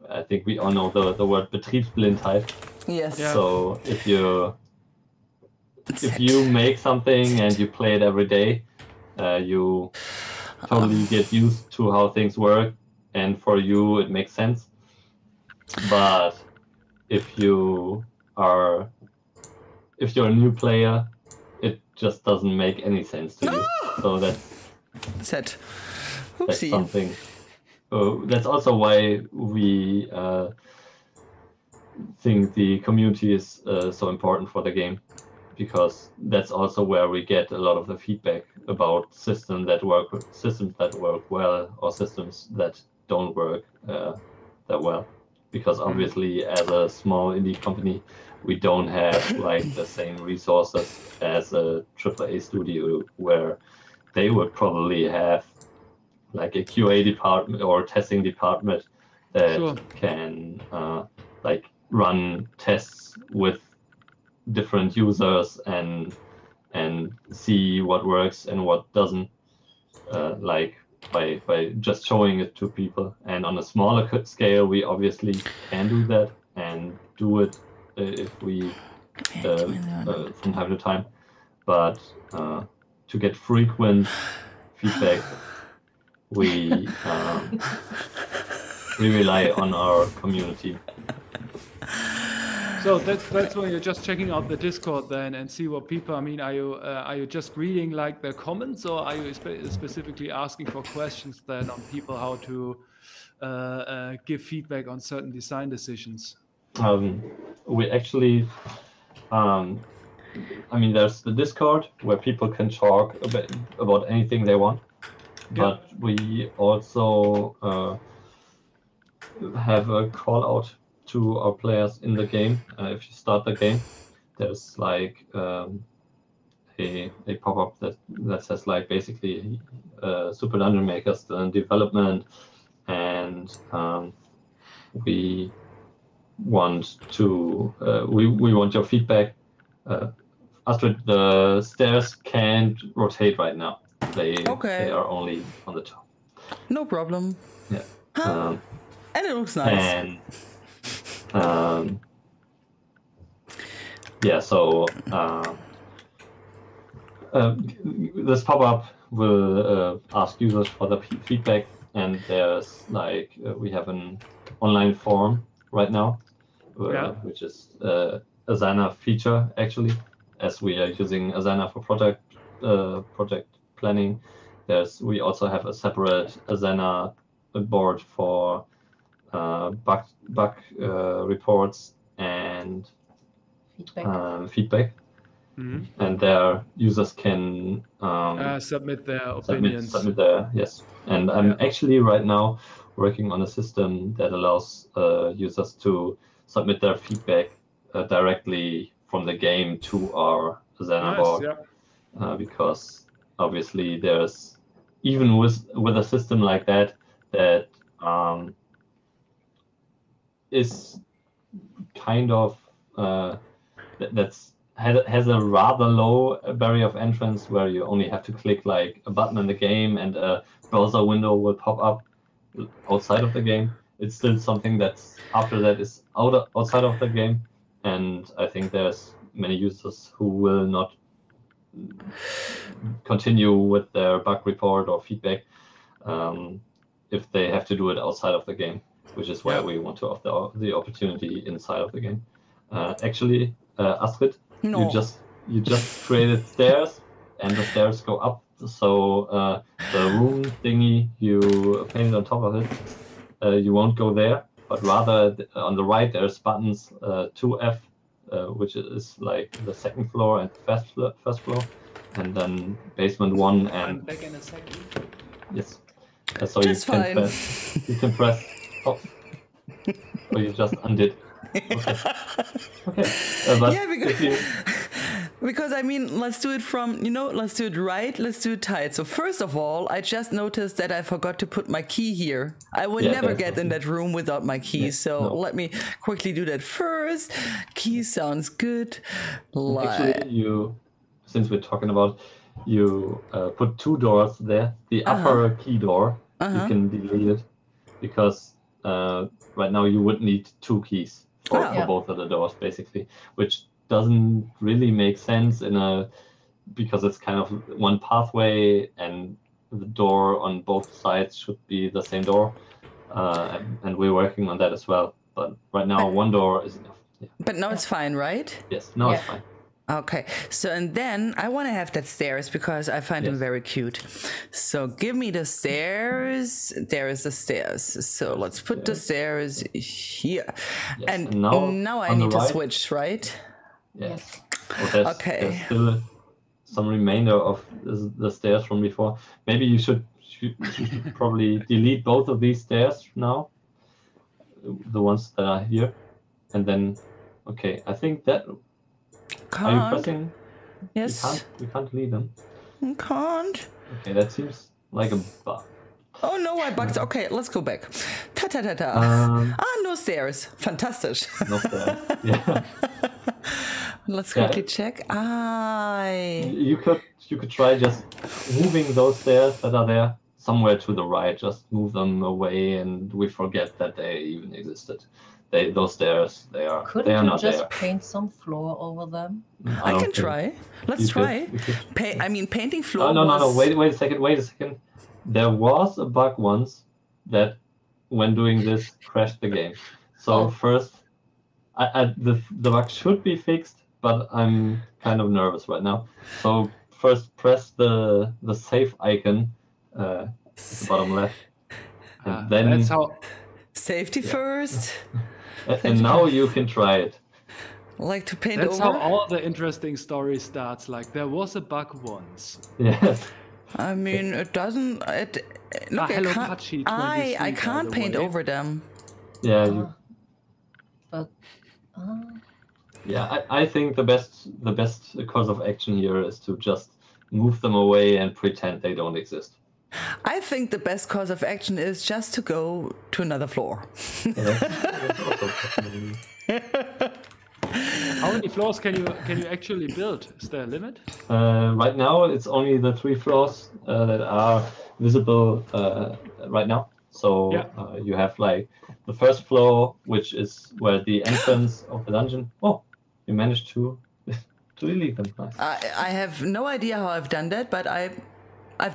I think we all know the word Betriebsblindheit. Yes. Yeah. So if you make something and you play it every day, you totally get used to how things work, and for you it makes sense. But if you're a new player, it just doesn't make any sense to you. So that's something. That's also why we think the community is so important for the game, because that's also where we get a lot of the feedback about systems that work well or systems that don't work that well. Because obviously, as a small indie company, we don't have like the same resources as a AAA studio, where they would probably have like a QA department or testing department that can like run tests with different users and see what works and what doesn't, like by just showing it to people. And on a smaller scale, we obviously can do that and do it if we from time to time. But to get frequent feedback, we rely on our community. So that's when you're just checking out the Discord then and see what people. I mean, are you just reading like the comments, or are you specifically asking for questions then on people how to give feedback on certain design decisions? We actually, I mean, there's the Discord where people can talk about anything they want, but we also have a call out to our players in the game. If you start the game, there's like a pop-up that says like basically Super Dungeon Maker still in development, and we want to we want your feedback. Astrid, the stairs can't rotate right now. They are only on the top. No problem. Yeah. And it looks nice. And yeah, so this pop-up will ask users for the feedback, and there's like we have an online forum right now, which is a Asana feature actually, as we are using Asana for project planning. We also have a separate Asana board for bug reports and feedback. Mm-hmm. And their users can submit their opinions. Submit their, yes. And I'm actually right now working on a system that allows users to submit their feedback directly from the game to our Asana board, because obviously there's, even with a system like that is kind of has a rather low barrier of entrance, where you only have to click like a button in the game and a browser window will pop up outside of the game. It's still something that's after that is outside of the game, and I think there's many users who will not continue with their bug report or feedback if they have to do it outside of the game, which is why we want to offer the opportunity inside of the game. Actually, Astrid, you just created stairs, and the stairs go up. So the room thingy you painted on top of it, you won't go there, but rather on the right there's buttons 2F, which is like the second floor and first floor, and then basement 1 and. I'm back in a second. Yes. So you can press top. Or you just undid. Okay. But because I mean, let's do it from, let's do it right, let's do it tight. So first of all, I just noticed that I forgot to put my key here. I would never get in that room without my key. Let me quickly do that first. Key sounds good. Actually, since we're talking about, you put 2 doors there. The upper key door, you can delete it, because right now you would need 2 keys for both of the doors, basically, which doesn't really make sense because it's kind of one pathway, and the door on both sides should be the same door, and we're working on that as well. But right now, 1 door is enough. Yeah. But now it's fine, right? Yes, now it's fine. Okay, so and then I want to have that stairs because I find them very cute. So give me the stairs. There is the stairs. So let's put the stairs here. Yes. And now I need to switch, right? Yes. There's still some remainder of the stairs from before. Maybe you should probably delete both of these stairs now, the ones that are here, and then I think that. Are you pressing? Yes. We can't delete them. You can't. Okay, that seems like a bug. Oh no, I bugged. Okay, let's go back. Ta-ta-ta-ta. No stairs. Fantastic. No stairs. Yeah. Let's quickly check. You could try just moving those stairs that are there somewhere to the right. Just move them away, and we forget that they even existed. Those stairs, they are not there. Couldn't you just paint some floor over them? I can try. Let's try. Painting floor. No. Wait a second. There was a bug once that, when doing this, crashed the game. So first, the bug should be fixed, but I'm kind of nervous right now. So first, press the save icon at the bottom left, and then that's how safety first. And now you can try it. Like to paint That's over. how all the interesting story starts. Like, there was a bug once. Yes. I mean, it doesn't. Look, I can't paint over them. Yeah. But. Yeah, I think the best course of action here is to just move them away and pretend they don't exist. I think the best course of action is just to go to another floor. How many floors can you actually build? Is there a limit? Right now, it's only the 3 floors that are visible right now. So you have like the first floor, which is where the entrance of the dungeon. Oh, you managed to delete them. Nice. I have no idea how I've done that, but I've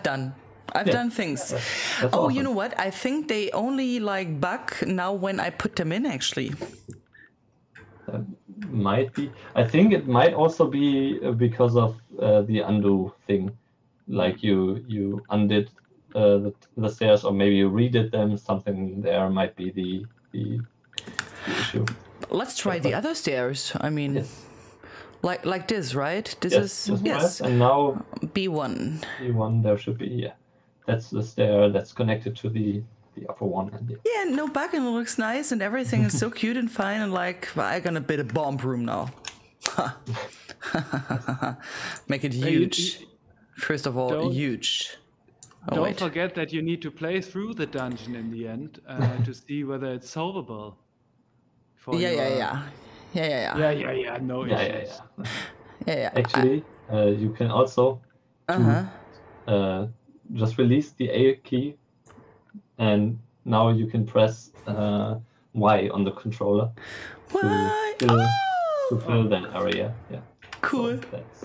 done things. That's awesome. Awesome. You know what? I think they only like bug now when I put them in, actually. That might be. I think it might also be because of the undo thing. Like you undid the stairs, or maybe you redid them. Something there might be the issue. Let's try the other stairs. I mean, yes. like this, right? This is yes. Right. And now B1. B1 there should be That's the stair that's connected to the upper one. Yeah, no bug, and it looks nice, and everything is so cute and fine, and like, I'm gonna build a bomb room now. Make it huge. First of all, huge. Don't forget that you need to play through the dungeon in the end to see whether it's solvable. Yeah. No issues. Yeah. Actually, you can also just release the A key, and now you can press Y on the controller to fill that area. Yeah. Cool. So that's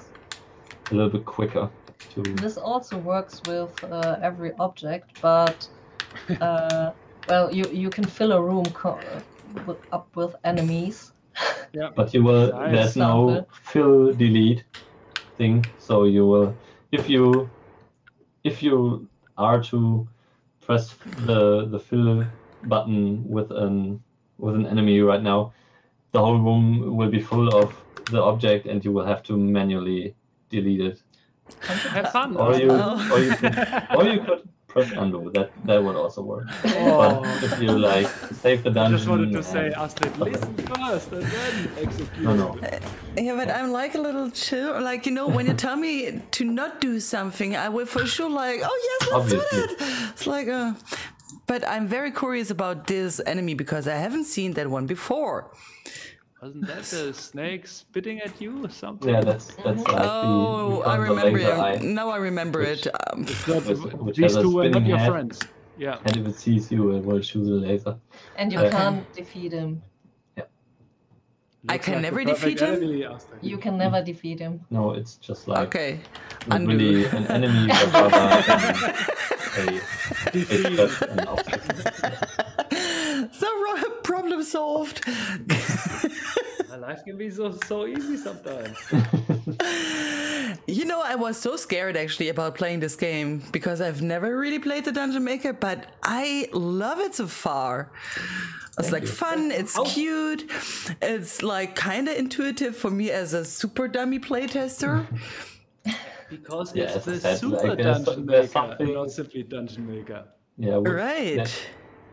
a little bit quicker. This also works with every object, but well, you can fill a room up with enemies. Yeah. But you will. There's no fill delete thing, so you will if you are to press the fill button with an enemy right now, the whole room will be full of the object, and you will have to manually delete it. Have fun. Or you could press undo. That would also work. But if you like save the dungeon. I just wanted to say, Astrid, listen first and then execute. No. Yeah, but I'm like a little chill. Like, when you tell me to not do something, I will for sure like, oh yes, let's do that. It's like, but I'm very curious about this enemy because I haven't seen that one before. Wasn't that the snake spitting at you or something? Yeah, that's like I remember it. Now I remember it. These two were not your friends. Yeah. And if it sees you, it will shoot a laser. And you can't defeat him. Yeah. I can never defeat him? You can never defeat him. No, it's just like undo. Really an enemy rather than an object. So problem solved. Life can be so easy sometimes. I was so scared actually about playing this game because I've never really played the Dungeon Maker, but I love it so far. It's like fun, it's cute, it's like kind of intuitive for me as a super dummy playtester. Because it's the super Dungeon Maker, not simply Dungeon Maker. Yeah, right.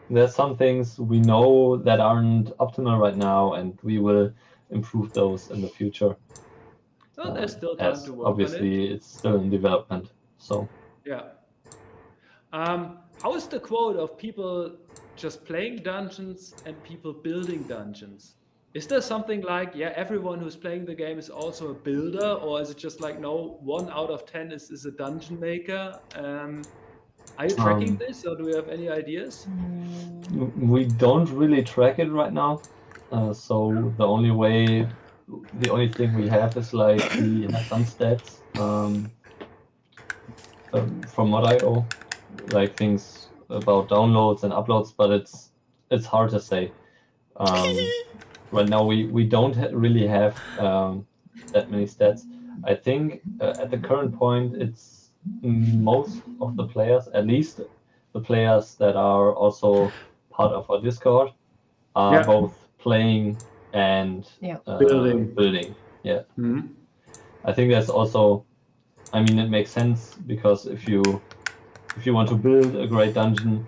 There's some things we know that aren't optimal right now, and we will improve those in the future. Well, there's still time to work obviously, on it. It's still in development. So yeah. how is the quote of people just playing dungeons and people building dungeons? Is there something like, yeah, everyone who's playing the game is also a builder, or is it just like, no, 1 out of 10 is a dungeon maker? Are you tracking this, or do we have any ideas? We don't really track it right now. So the only thing we have is like we have some stats from Mod.io, like things about downloads and uploads, but it's hard to say. Right now we don't really have that many stats. I think at the current point, it's most of the players, at least the players that are also part of our Discord, are both playing and building. Yeah. I think that's also, I mean, it makes sense, because if you want to build a great dungeon,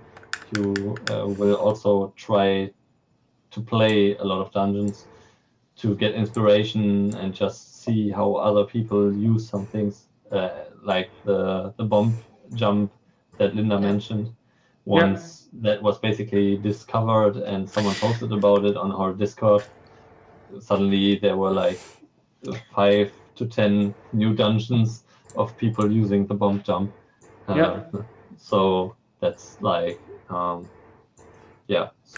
you will also try to play a lot of dungeons to get inspiration and just see how other people use some things, like the bomb jump that Linda mentioned. Once that was basically discovered and someone posted about it on our Discord, suddenly there were like 5 to 10 new dungeons of people using the bomb jump. So that's like, so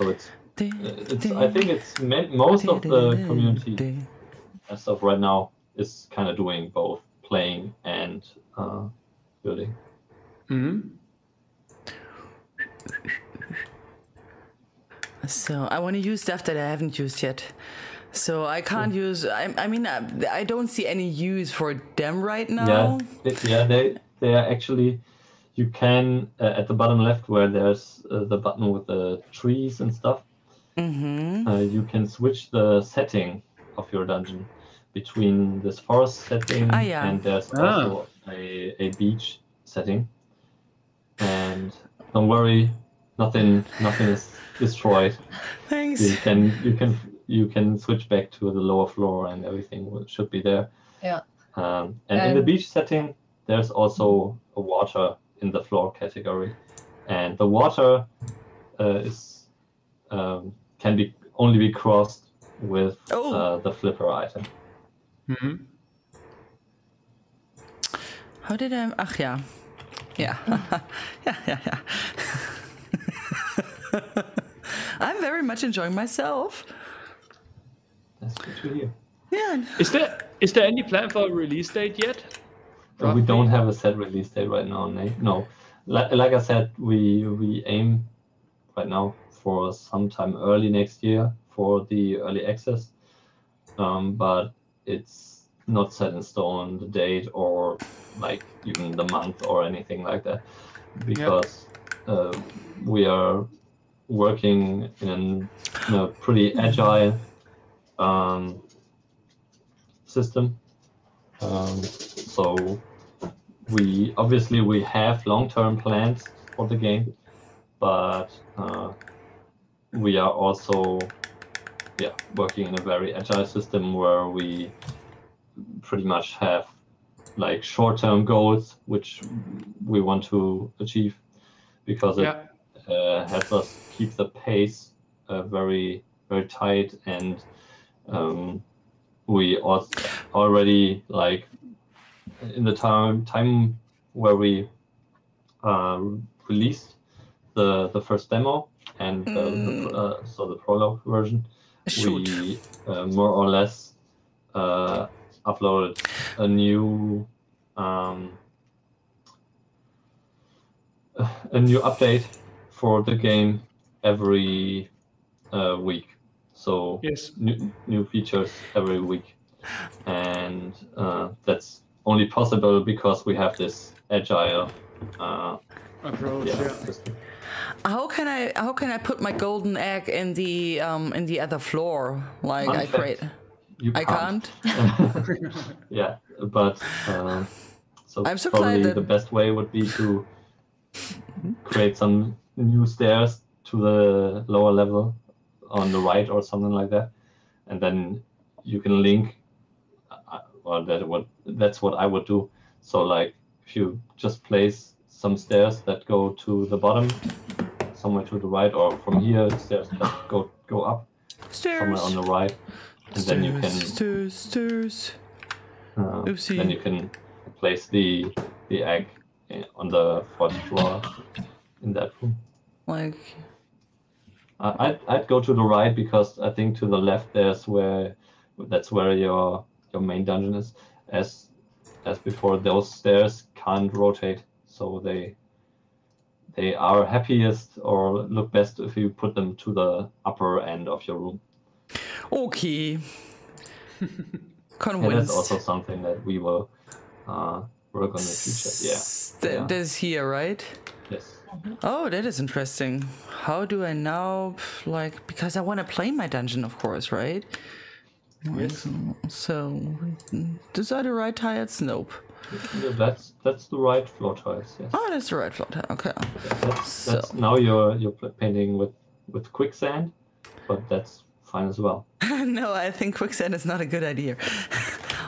it's I think it's most of the community as of right now is kind of doing both playing and building. So I want to use stuff that I haven't used yet. So I can't use. I mean, I don't see any use for them right now. They are actually. You can at the bottom left where there's the button with the trees and stuff. You can switch the setting of your dungeon between this forest setting and there's also a beach setting. And don't worry, nothing is destroyed. Thanks. You can switch back to the lower floor and everything should be there. And in the beach setting, there's also a water in the floor category, and the water is can only be crossed with the flipper item. How did I? Ach yeah. Yeah. I'm very much enjoying myself. That's good to hear. Yeah. Is there any plan for a release date yet? We don't have a set release date right now, Nate. No. Like I said, we aim right now for sometime early next year for the early access, but it's not set in stone, the date or like even the month or anything like that, because we are working in a pretty agile system. So we have long-term plans for the game, but we are also working in a very agile system where we pretty much have like short-term goals which we want to achieve, because it helps us keep the pace very, very tight, and we also already, like, in the time where we released the first demo and so the prologue version, we more or less uploaded a new update for the game every week. So new features every week, and that's only possible because we have this agile approach. System. How can I put my golden egg in the other floor? Like I create. I can't. Yeah, but so I'm so probably glad that the best way would be to create some new stairs to the lower level on the right or something like that, and then you can link. Well, that's what I would do. So like, if you just place some stairs that go to the bottom, somewhere to the right, or from here stairs that go up, somewhere on the right, and then you can then you can place the egg on the 4th floor in that room. Like, I'd go to the right, because I think to the left that's where your main dungeon is. As before, those stairs can't rotate, so they are happiest or look best if you put them to the upper end of your room. Okay. Convinced. And that's also something that we will work on in the future. Yeah. That is here, right? Yes. Oh, that is interesting. How do I now, like, because I want to play my dungeon, of course, right? Yes. So, these are the right tiles? Nope. Yeah, that's the right floor tiles. Yes. Oh, that's the right floor tile. Okay. That's now you're painting with quicksand, but that's fine as well. No, I think quicksand is not a good idea.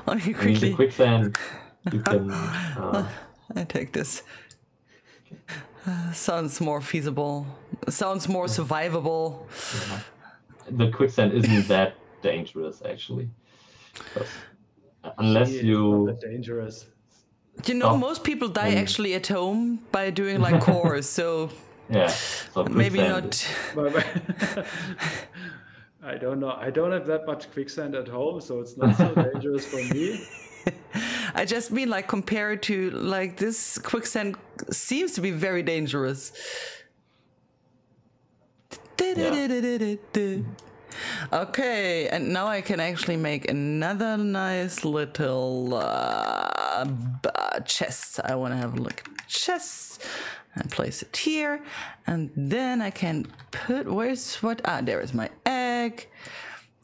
Let me I mean, the quicksand you can. I take this. Sounds more feasible. Sounds more survivable. Yeah. The quicksand isn't that dangerous, actually, unless you. Not that dangerous. You know, most people die actually at home by doing like cores, so yeah, so maybe not. I don't know. I don't have that much quicksand at home, so it's not so dangerous for me. I just mean, like, compared to, like, this quicksand seems to be very dangerous. Yeah. Okay, and now I can actually make another nice little chest. I want to have a look at chest and place it here, and then I can put, there is my egg.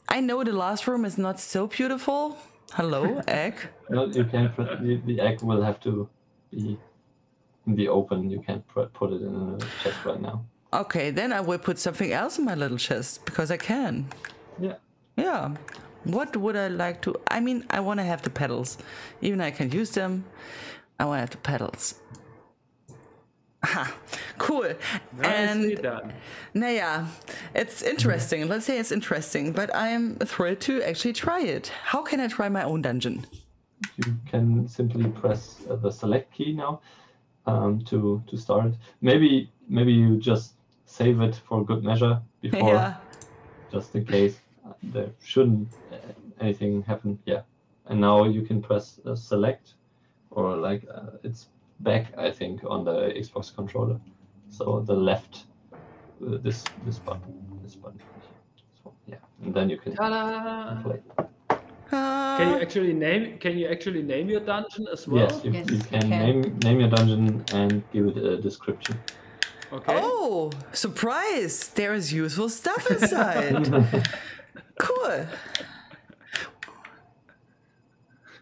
I know the last room is not so beautiful. Hello, egg. No, you can't put the egg will have to be in the open. You can't put it in a chest right now. Okay, then I will put something else in my little chest, because I can. Yeah. Yeah. What would I like to... I mean, I want to have the pedals. Even though I can use them, I want to have the pedals. Aha, cool. Nicely done. Naja, it's interesting. Let's say it's interesting, but I am thrilled to actually try it. How can I try my own dungeon? You can simply press the select key now to start it. Maybe you just save it for good measure before, just in case there shouldn't anything happen. Yeah, and now you can press select, or like it's back, I think, on the Xbox controller. So the left, this button. So, yeah, and then you can play. Can you actually name your dungeon as well? Yes, you can name your dungeon and give it a description. Okay. Oh, surprise! There is useful stuff inside. Cool.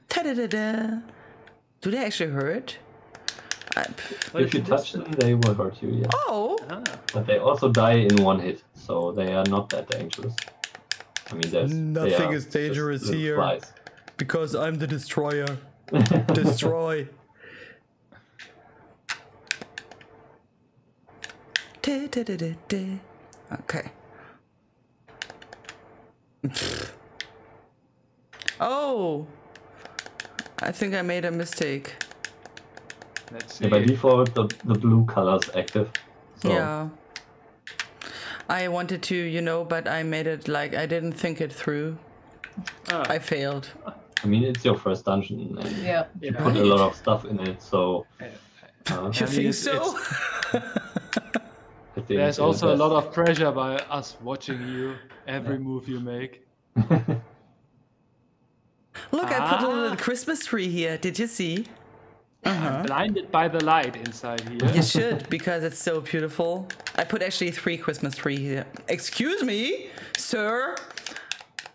Ta-da-da-da. Do they actually hurt? If you touch them, they will hurt you, yeah. Oh! But they also die in one hit, so they are not that dangerous. I mean, nothing is dangerous here, flies. Because I'm the destroyer. Destroy. Okay. Oh! I think I made a mistake. Let's see. Yeah, by default, the blue color is active. So. Yeah. I wanted to, but I made it like I didn't think it through. I failed. I mean, it's your first dungeon, and you put a lot of stuff in it, so... you think so? There's also a lot of pressure by us watching you, every move you make. Look, I put a little Christmas tree here. Did you see? I'm blinded by the light inside here. You should, because it's so beautiful. I put actually 3 Christmas trees here. Excuse me, sir.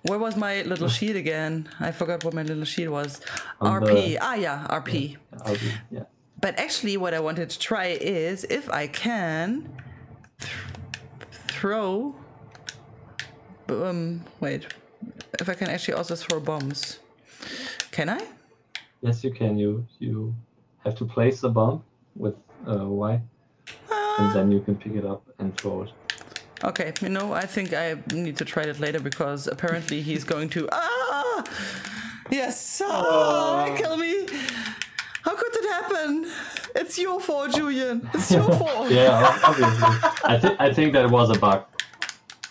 Where was my little sheet again? I forgot what my little sheet was. RP. RP. RP, yeah. But actually, what I wanted to try is if I can throw. Wait. If I can actually also throw bombs. Can I? Yes, you can. You have to place a bomb with Y, and then you can pick it up and throw it. Okay, you know, I think I need to try that later because apparently he's going to. Yes! Kill me! How could it happen? It's your fault, Julian. It's your fault. Yeah, obviously. I think that was a bug.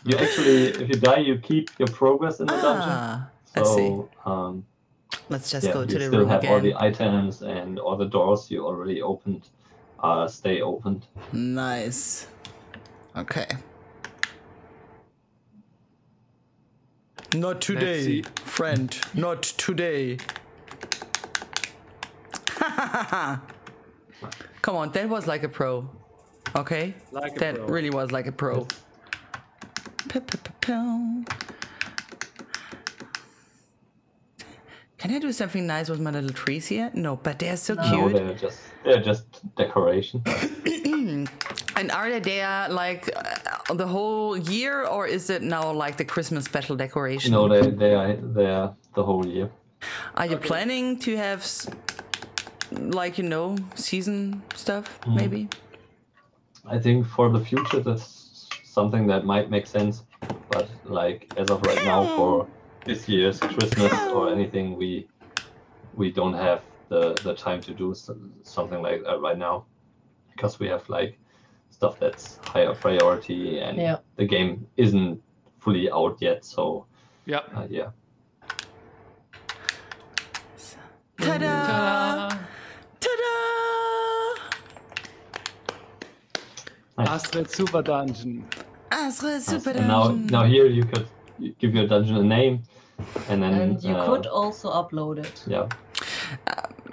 You actually, if you die, you keep your progress in the dungeon. So, I see. Let's just go to the room again. You still have all the items and all the doors you already opened stay opened. Nice. Okay. Not today, friend. Not today. Come on, that was like a pro. Okay? That really was like a pro. Can I do something nice with my little trees here? No, but they're so cute. No, they're just decoration. And are they there like the whole year, or is it now like the Christmas special decoration? No, they are the whole year. Are you planning to have like, you know, season stuff maybe? I think for the future that's something that might make sense, but like as of right now for this year's Christmas or anything, we don't have the time to do something like that right now, because we have like stuff that's higher priority and the game isn't fully out yet. So yeah. Ta-da! Ta-da! Nice. Astrid Super Dungeon. Astrid Super Dungeon. And now here you could give your dungeon a name, and then you could also upload it. Yeah.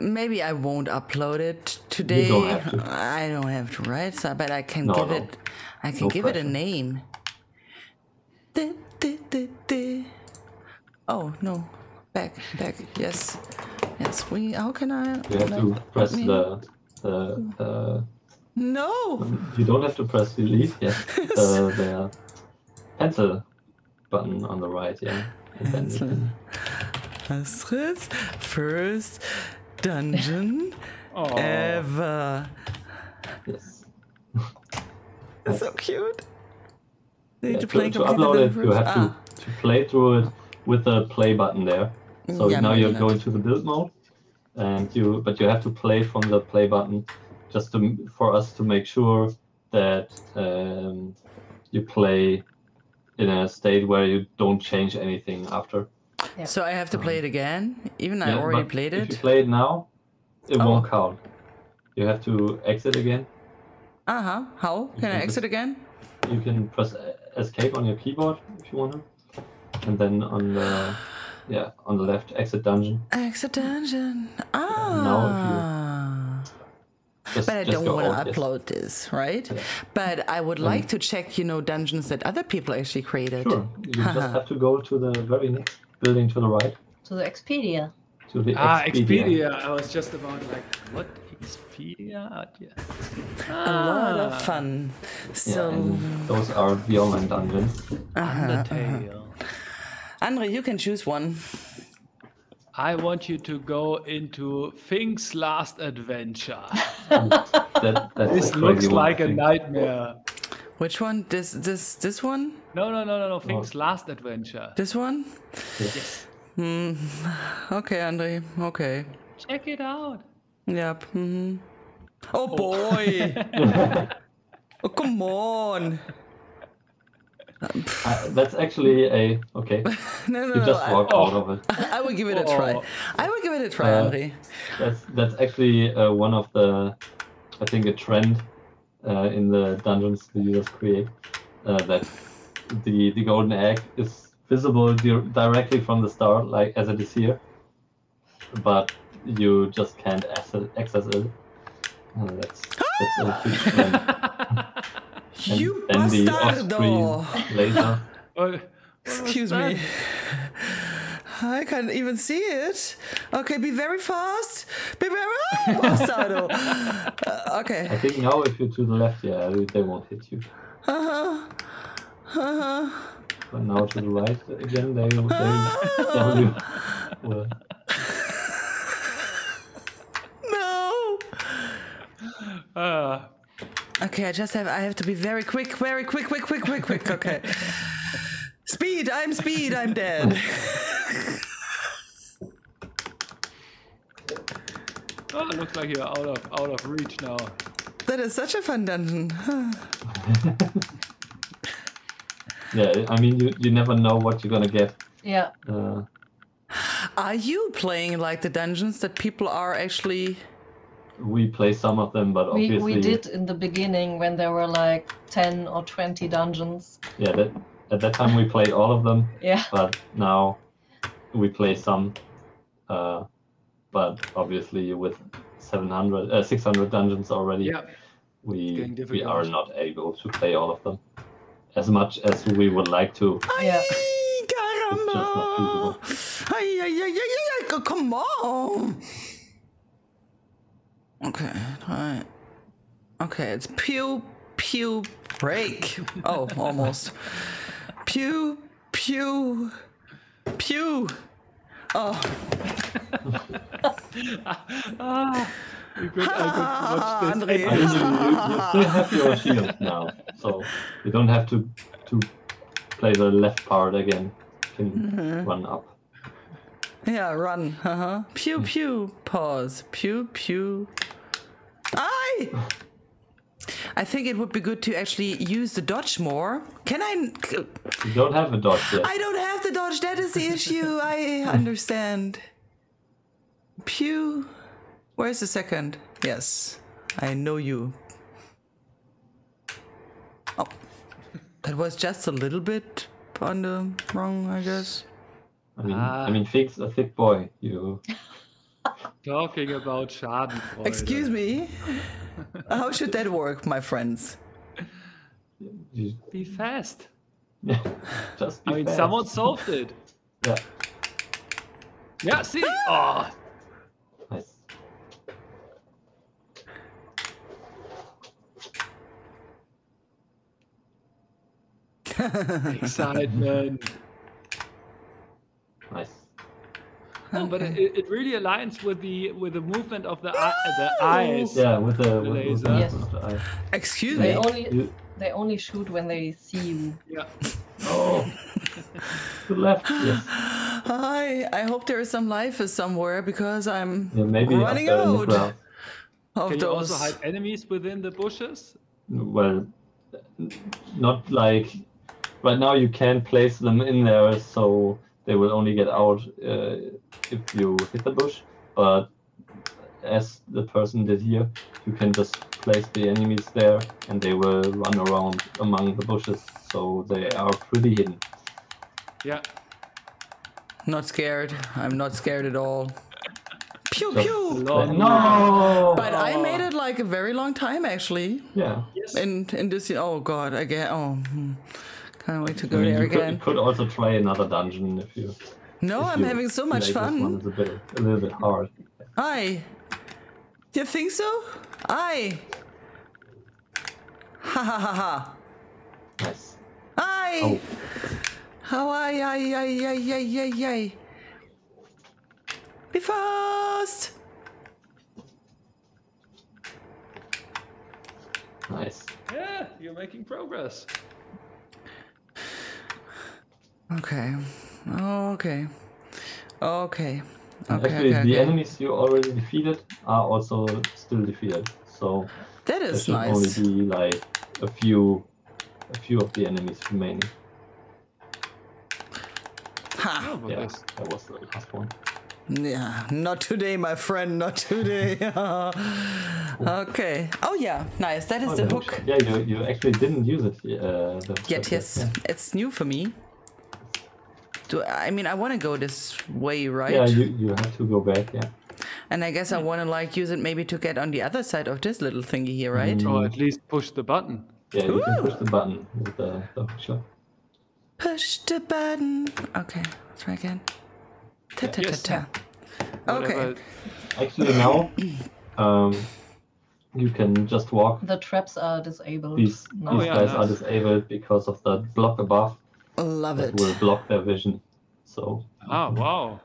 Maybe I won't upload it today. You don't have to. I don't have to, right? So, but I can give it. I can give it a name. Oh no! Back. Yes. How can I? You have to press the. No. You don't have to press delete. Yeah. The pencil button on the right. Yeah. And then you can... Astrid's first dungeon ever. Yes. That's so cute. To upload it, you have to play through it with the play button there. So now you're going to the build mode, but you have to play from the play button just for us to make sure that you play in a state where you don't change anything after. Yeah. So I have to play it again, even I already played it. If you play it now, it won't count. You have to exit again. How can I exit again? You can press escape on your keyboard if you want to, and then on the left, exit dungeon. Exit dungeon. But I don't want to upload this, right? Yeah. But I would like to check, dungeons that other people actually created. Sure. You just have to go to the very next building to the right. To the Expedia. To the Expedia. I was just about like, what? Expedia? Yeah. A lot of fun. So those are the online dungeons. Undertale. Andre, you can choose one. I want you to go into Fink's Last Adventure. This looks like a nightmare. Which one? This one? No. Fink's Last Adventure. This one? Yes. Okay, Andre. Okay. Check it out. Yep. Oh boy! Oh, come on! That's actually okay. No, you just walked out of it. I will give it a try. Andre. That's actually one of the, I think, a trend in the dungeons the users create, that the golden egg is visible directly from the start, like as it is here, but you just can't access it. That's a huge trend. You bastardo! Later. Excuse me. I can't even see it. Okay, be very fast. Be very bastardo. Okay. I think now if you're to the left, they won't hit you. But now to the right again, they will. No. Okay, I have to be very quick. Okay. Speed, I'm dead. Oh, it looks like you're out of reach now. That is such a fun dungeon. Yeah, I mean, you never know what you're gonna get. Yeah. Are you playing like the dungeons that people are actually? We play some of them, but obviously we did in the beginning when there were like 10 or 20 dungeons. Yeah, at that time we played all of them. Yeah. But now we play some. But obviously with 600 dungeons already, we are not able to play all of them as much as we would like to. Yeah. It's just not feasible. Come on. Okay, all right. Okay, it's pew break. Oh, almost. Pew. Oh. I could watch this. You still have your shield now, so you don't have to play the left part again. You can run up. Yeah, run. Pew. Pause. Pew. I think it would be good to actually use the dodge more. Can I? You don't have a dodge yet. I don't have the dodge. That is the issue. I understand. Pew. Where's the second? Yes, I know you. Oh, that was just a little bit on the wrong, I guess. I mean, Fig's a thick boy. You. Talking about Schadenfreude. Excuse me. How should that work, my friends? Be fast. Yeah, just be fast. Someone solved it. Yeah. Yeah, see? Oh. Nice. Excitement. Nice. Oh, but it really aligns with the movement of the eyes. Yeah, with the laser. movement Yes. of the eye. Excuse me. They only shoot when they see you. Yeah. Oh. To the left. Yes. Hi. I hope there is some life somewhere because I'm maybe running up there in the out ground. of Can those. you also hide enemies within the bushes? Well, not like right now. You can't place them in there, so they will only get out if you hit the bush. But as the person did here, you can just place the enemies there, and they will run around among the bushes, so they are pretty hidden. Yeah. Not scared. I'm not scared at all. Pew. No! But I made it like a very long time, actually. Yeah. Yes. In this, oh god, again. Can't wait to go there again. You could also try another dungeon if you. No, I'm having so much fun. This one is a little bit hard. Aye. You think so? Aye. Ha. Nice. Aye. Oh. How aye. Be fast. Nice. Yeah, you're making progress. Okay. Actually, the enemies you already defeated are also still defeated. So that is there should nice. only be like a few of the enemies remaining. Ha. Oh, Yeah, that was the last one. Yeah, not today, my friend, not today. Okay. Oh yeah, nice. That is the hook. Yeah, you actually didn't use it. Yes. Yeah. It's new for me. I want to go this way, right? Yeah, you have to go back, yeah. And I guess I want to like use it maybe to get on the other side of this little thingy here, right? Or at least push the button. Yeah, you can push the button with the hookshot. Push the button. Okay, let's try again. Ta-ta-ta-ta. Okay. Actually, now you can just walk. The traps are disabled. These guys are disabled because of the block above. Love it. Will block their vision. So. Oh, wow.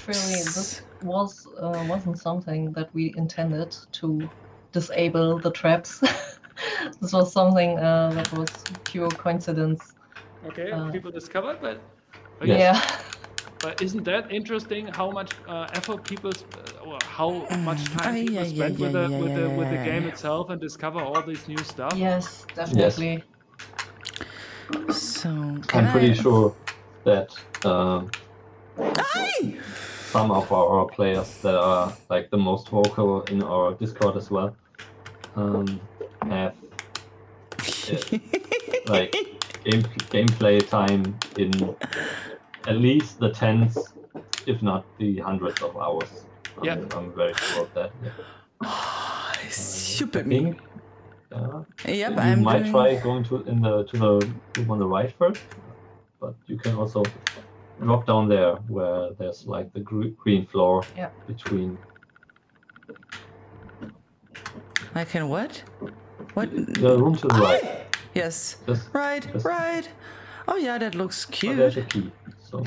actually, this wasn't something that we intended to disable the traps. This was something that was pure coincidence. Okay, people discovered, but yeah. But isn't that interesting? How much effort people, or how much time people spend with the game itself and discover all this new stuff? Yes, definitely. Yes. So I'm pretty sure that some of our players that are like the most vocal in our Discord as well have like gameplay time in at least the tens, if not the hundreds of hours. I'm very sure of that. Yeah. Super me. Yep, you might try going to the room on the right first, but you can also drop down there where there's like the green floor between. I can what? What? The room to the right. Yes. Right. Oh yeah, that looks cute. There's a key. So.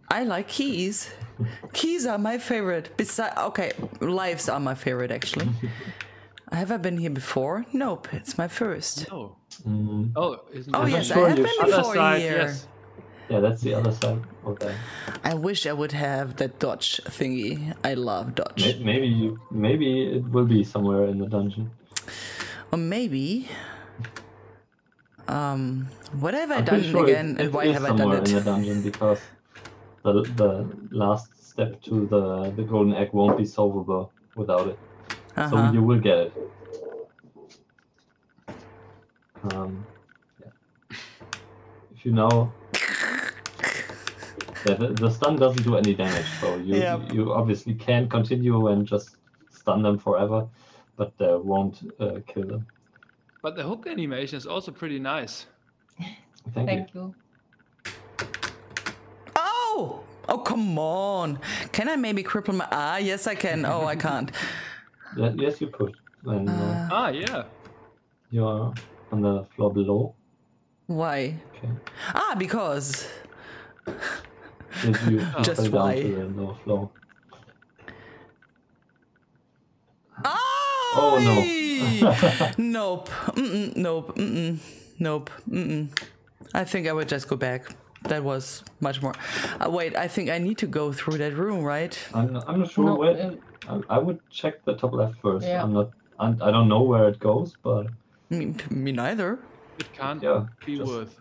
I like keys. Keys are my favorite. Okay, lives are my favorite actually. Have I been here before? Nope, it's my first. No. Oh yes, I have been before here. Yes. Yeah, that's the other side of that. I wish I would have that dodge thingy. I love dodge. Maybe it will be somewhere in the dungeon. Or maybe. What have I done again, and why have I done it? In the dungeon, because the last step to the golden egg won't be solvable without it. So you will get it. If you know that the stun doesn't do any damage, so you obviously can continue and just stun them forever, but won't kill them. But the hook animation is also pretty nice. Thank you. Oh, come on. Can I maybe cripple my... yes, I can. Oh, I can't. Yes, you could. When, yeah. You are on the floor below. Why? Okay. Because... You just why? Down to the lower floor. Oh no. Nope. Nope. I think I would just go back. That was much more. Wait, I think I need to go through that room, right? I'm not sure where. I would check the top left first. Yeah. I don't know where it goes, but. Me neither. It can't be worth.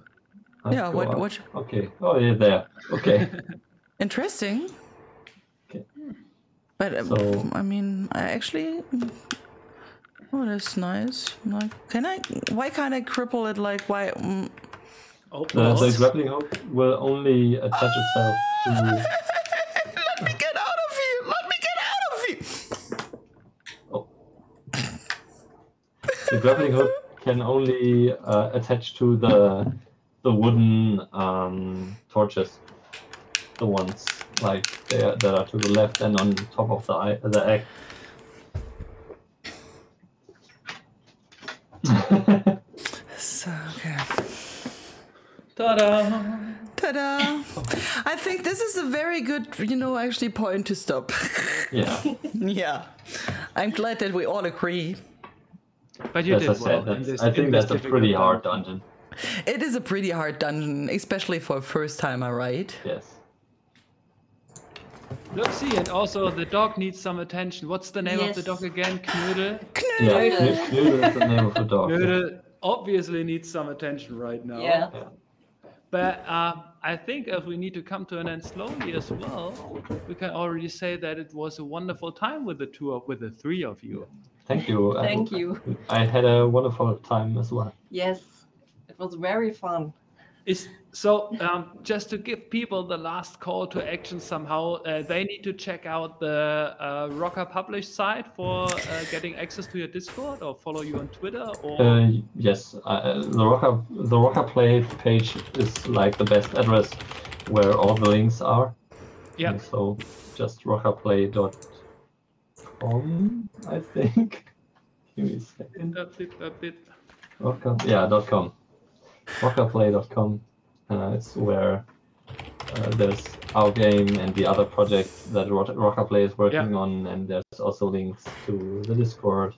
Yeah. What? Okay. Oh, yeah, there. Okay. Interesting. Okay. But I mean, I actually. Oh, that's nice. Like, why can't I cripple it? Like, why? The grappling hook will only attach itself to. Let me get out of here! Oh. The grappling hook can only attach to the wooden torches, the ones like that are to the left and on top of the egg. So, okay. Ta-da! Ta-da! I think this is a very good, actually point to stop. Yeah. Yeah. I'm glad that we all agree. But you did well. I think that's a pretty hard dungeon. It is a pretty hard dungeon, especially for a first-timer, right? Yes. Let's see, and also the dog needs some attention. What's the name of the dog again? Knödel? Yeah, Knödel is the name of the dog. Knödel obviously needs some attention right now. Yeah. But I think if we need to come to an end slowly as well, we can already say that it was a wonderful time with the three of you. Thank you. Thank you. I had a wonderful time as well. Yes, it was very fun. Just to give people the last call to action somehow, they need to check out the Rocker Publish site for getting access to your Discord or follow you on Twitter. Or yes, the Rocker Play page is like the best address where all the links are. Yeah. And so just rockerplay.com, I think. Give me a second. A bit. .com. Rockerplay.com. It's where there's our game and the other projects that Rockerplay is working on, and there's also links to the Discord.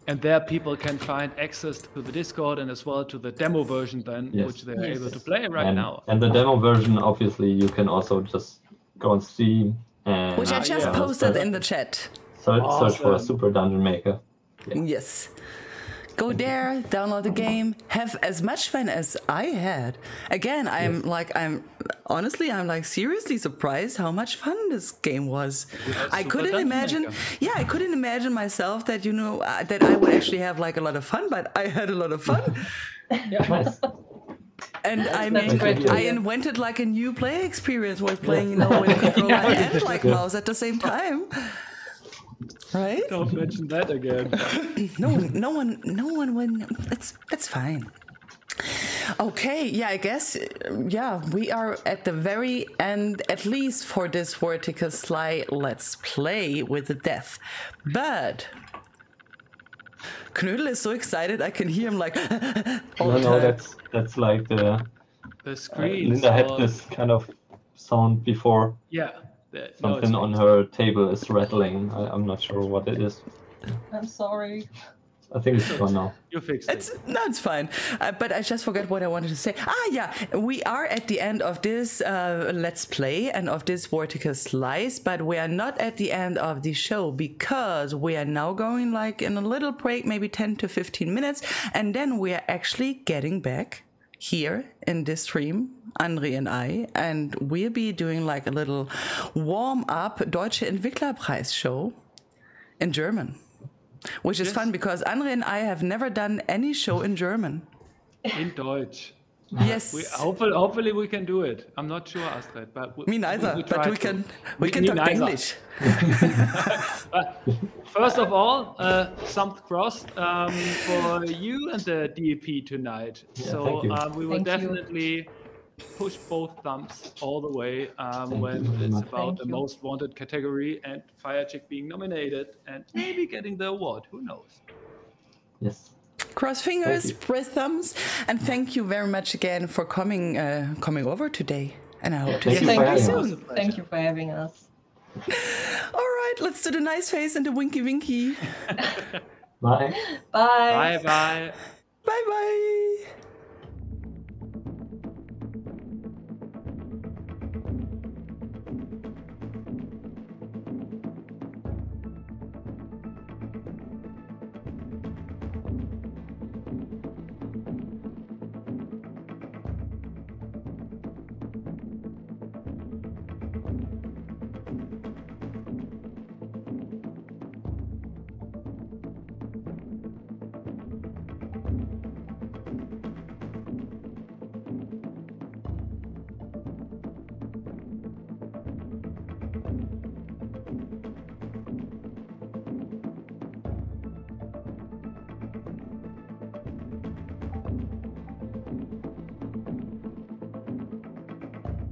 And there people can find access to the Discord and as well to the demo version then, which they're able to play now. And the demo version, obviously, you can also just go on Steam. And, which I just posted in the chat. Search for a Super Dungeon Maker. Yeah. Yes. Go there, download the game, have as much fun as I had. Again, I'm honestly seriously surprised how much fun this game was. I couldn't imagine. Yeah, I couldn't imagine myself that that I would actually have like a lot of fun, but I had a lot of fun. Nice. And I mean, I invented like a new play experience with playing, with a controller and like mouse at the same time. Right? Don't mention that again. No one win. That's fine. Okay, yeah, I guess, we are at the very end, at least for this Vertical Sly Let's Play with the death. But Knödel is so excited, I can hear him like No, that's like the screen. Linda had this kind of sound before. Yeah. Something on her table is rattling. I'm not sure what it is. I'm sorry. I think it's gone now. You fixed it. No, it's fine. But I just forgot what I wanted to say. We are at the end of this Let's Play and of this Vertical Slice, but we are not at the end of the show because we are now going like in a little break, maybe 10 to 15 minutes, and then we are actually getting back here in this stream, André and I, and we'll be doing like a little warm-up Deutsche Entwicklerpreis show in German, which is fun because André and I have never done any show in German. In Deutsch. Yes. Hopefully we can do it. I'm not sure, Astrid, but me neither. But we can talk English. First of all, thumbs crossed for you and the DEP tonight. So we will definitely push both thumbs all the way when it's about the most wanted category and Firechick being nominated and maybe getting the award. Who knows? Yes. Cross fingers, press thumbs, and thank you very much again for coming over today. And I hope to see you soon. Thank you for having us. All right, let's do the nice face and the winky winky. Bye. Bye. Bye. Bye bye.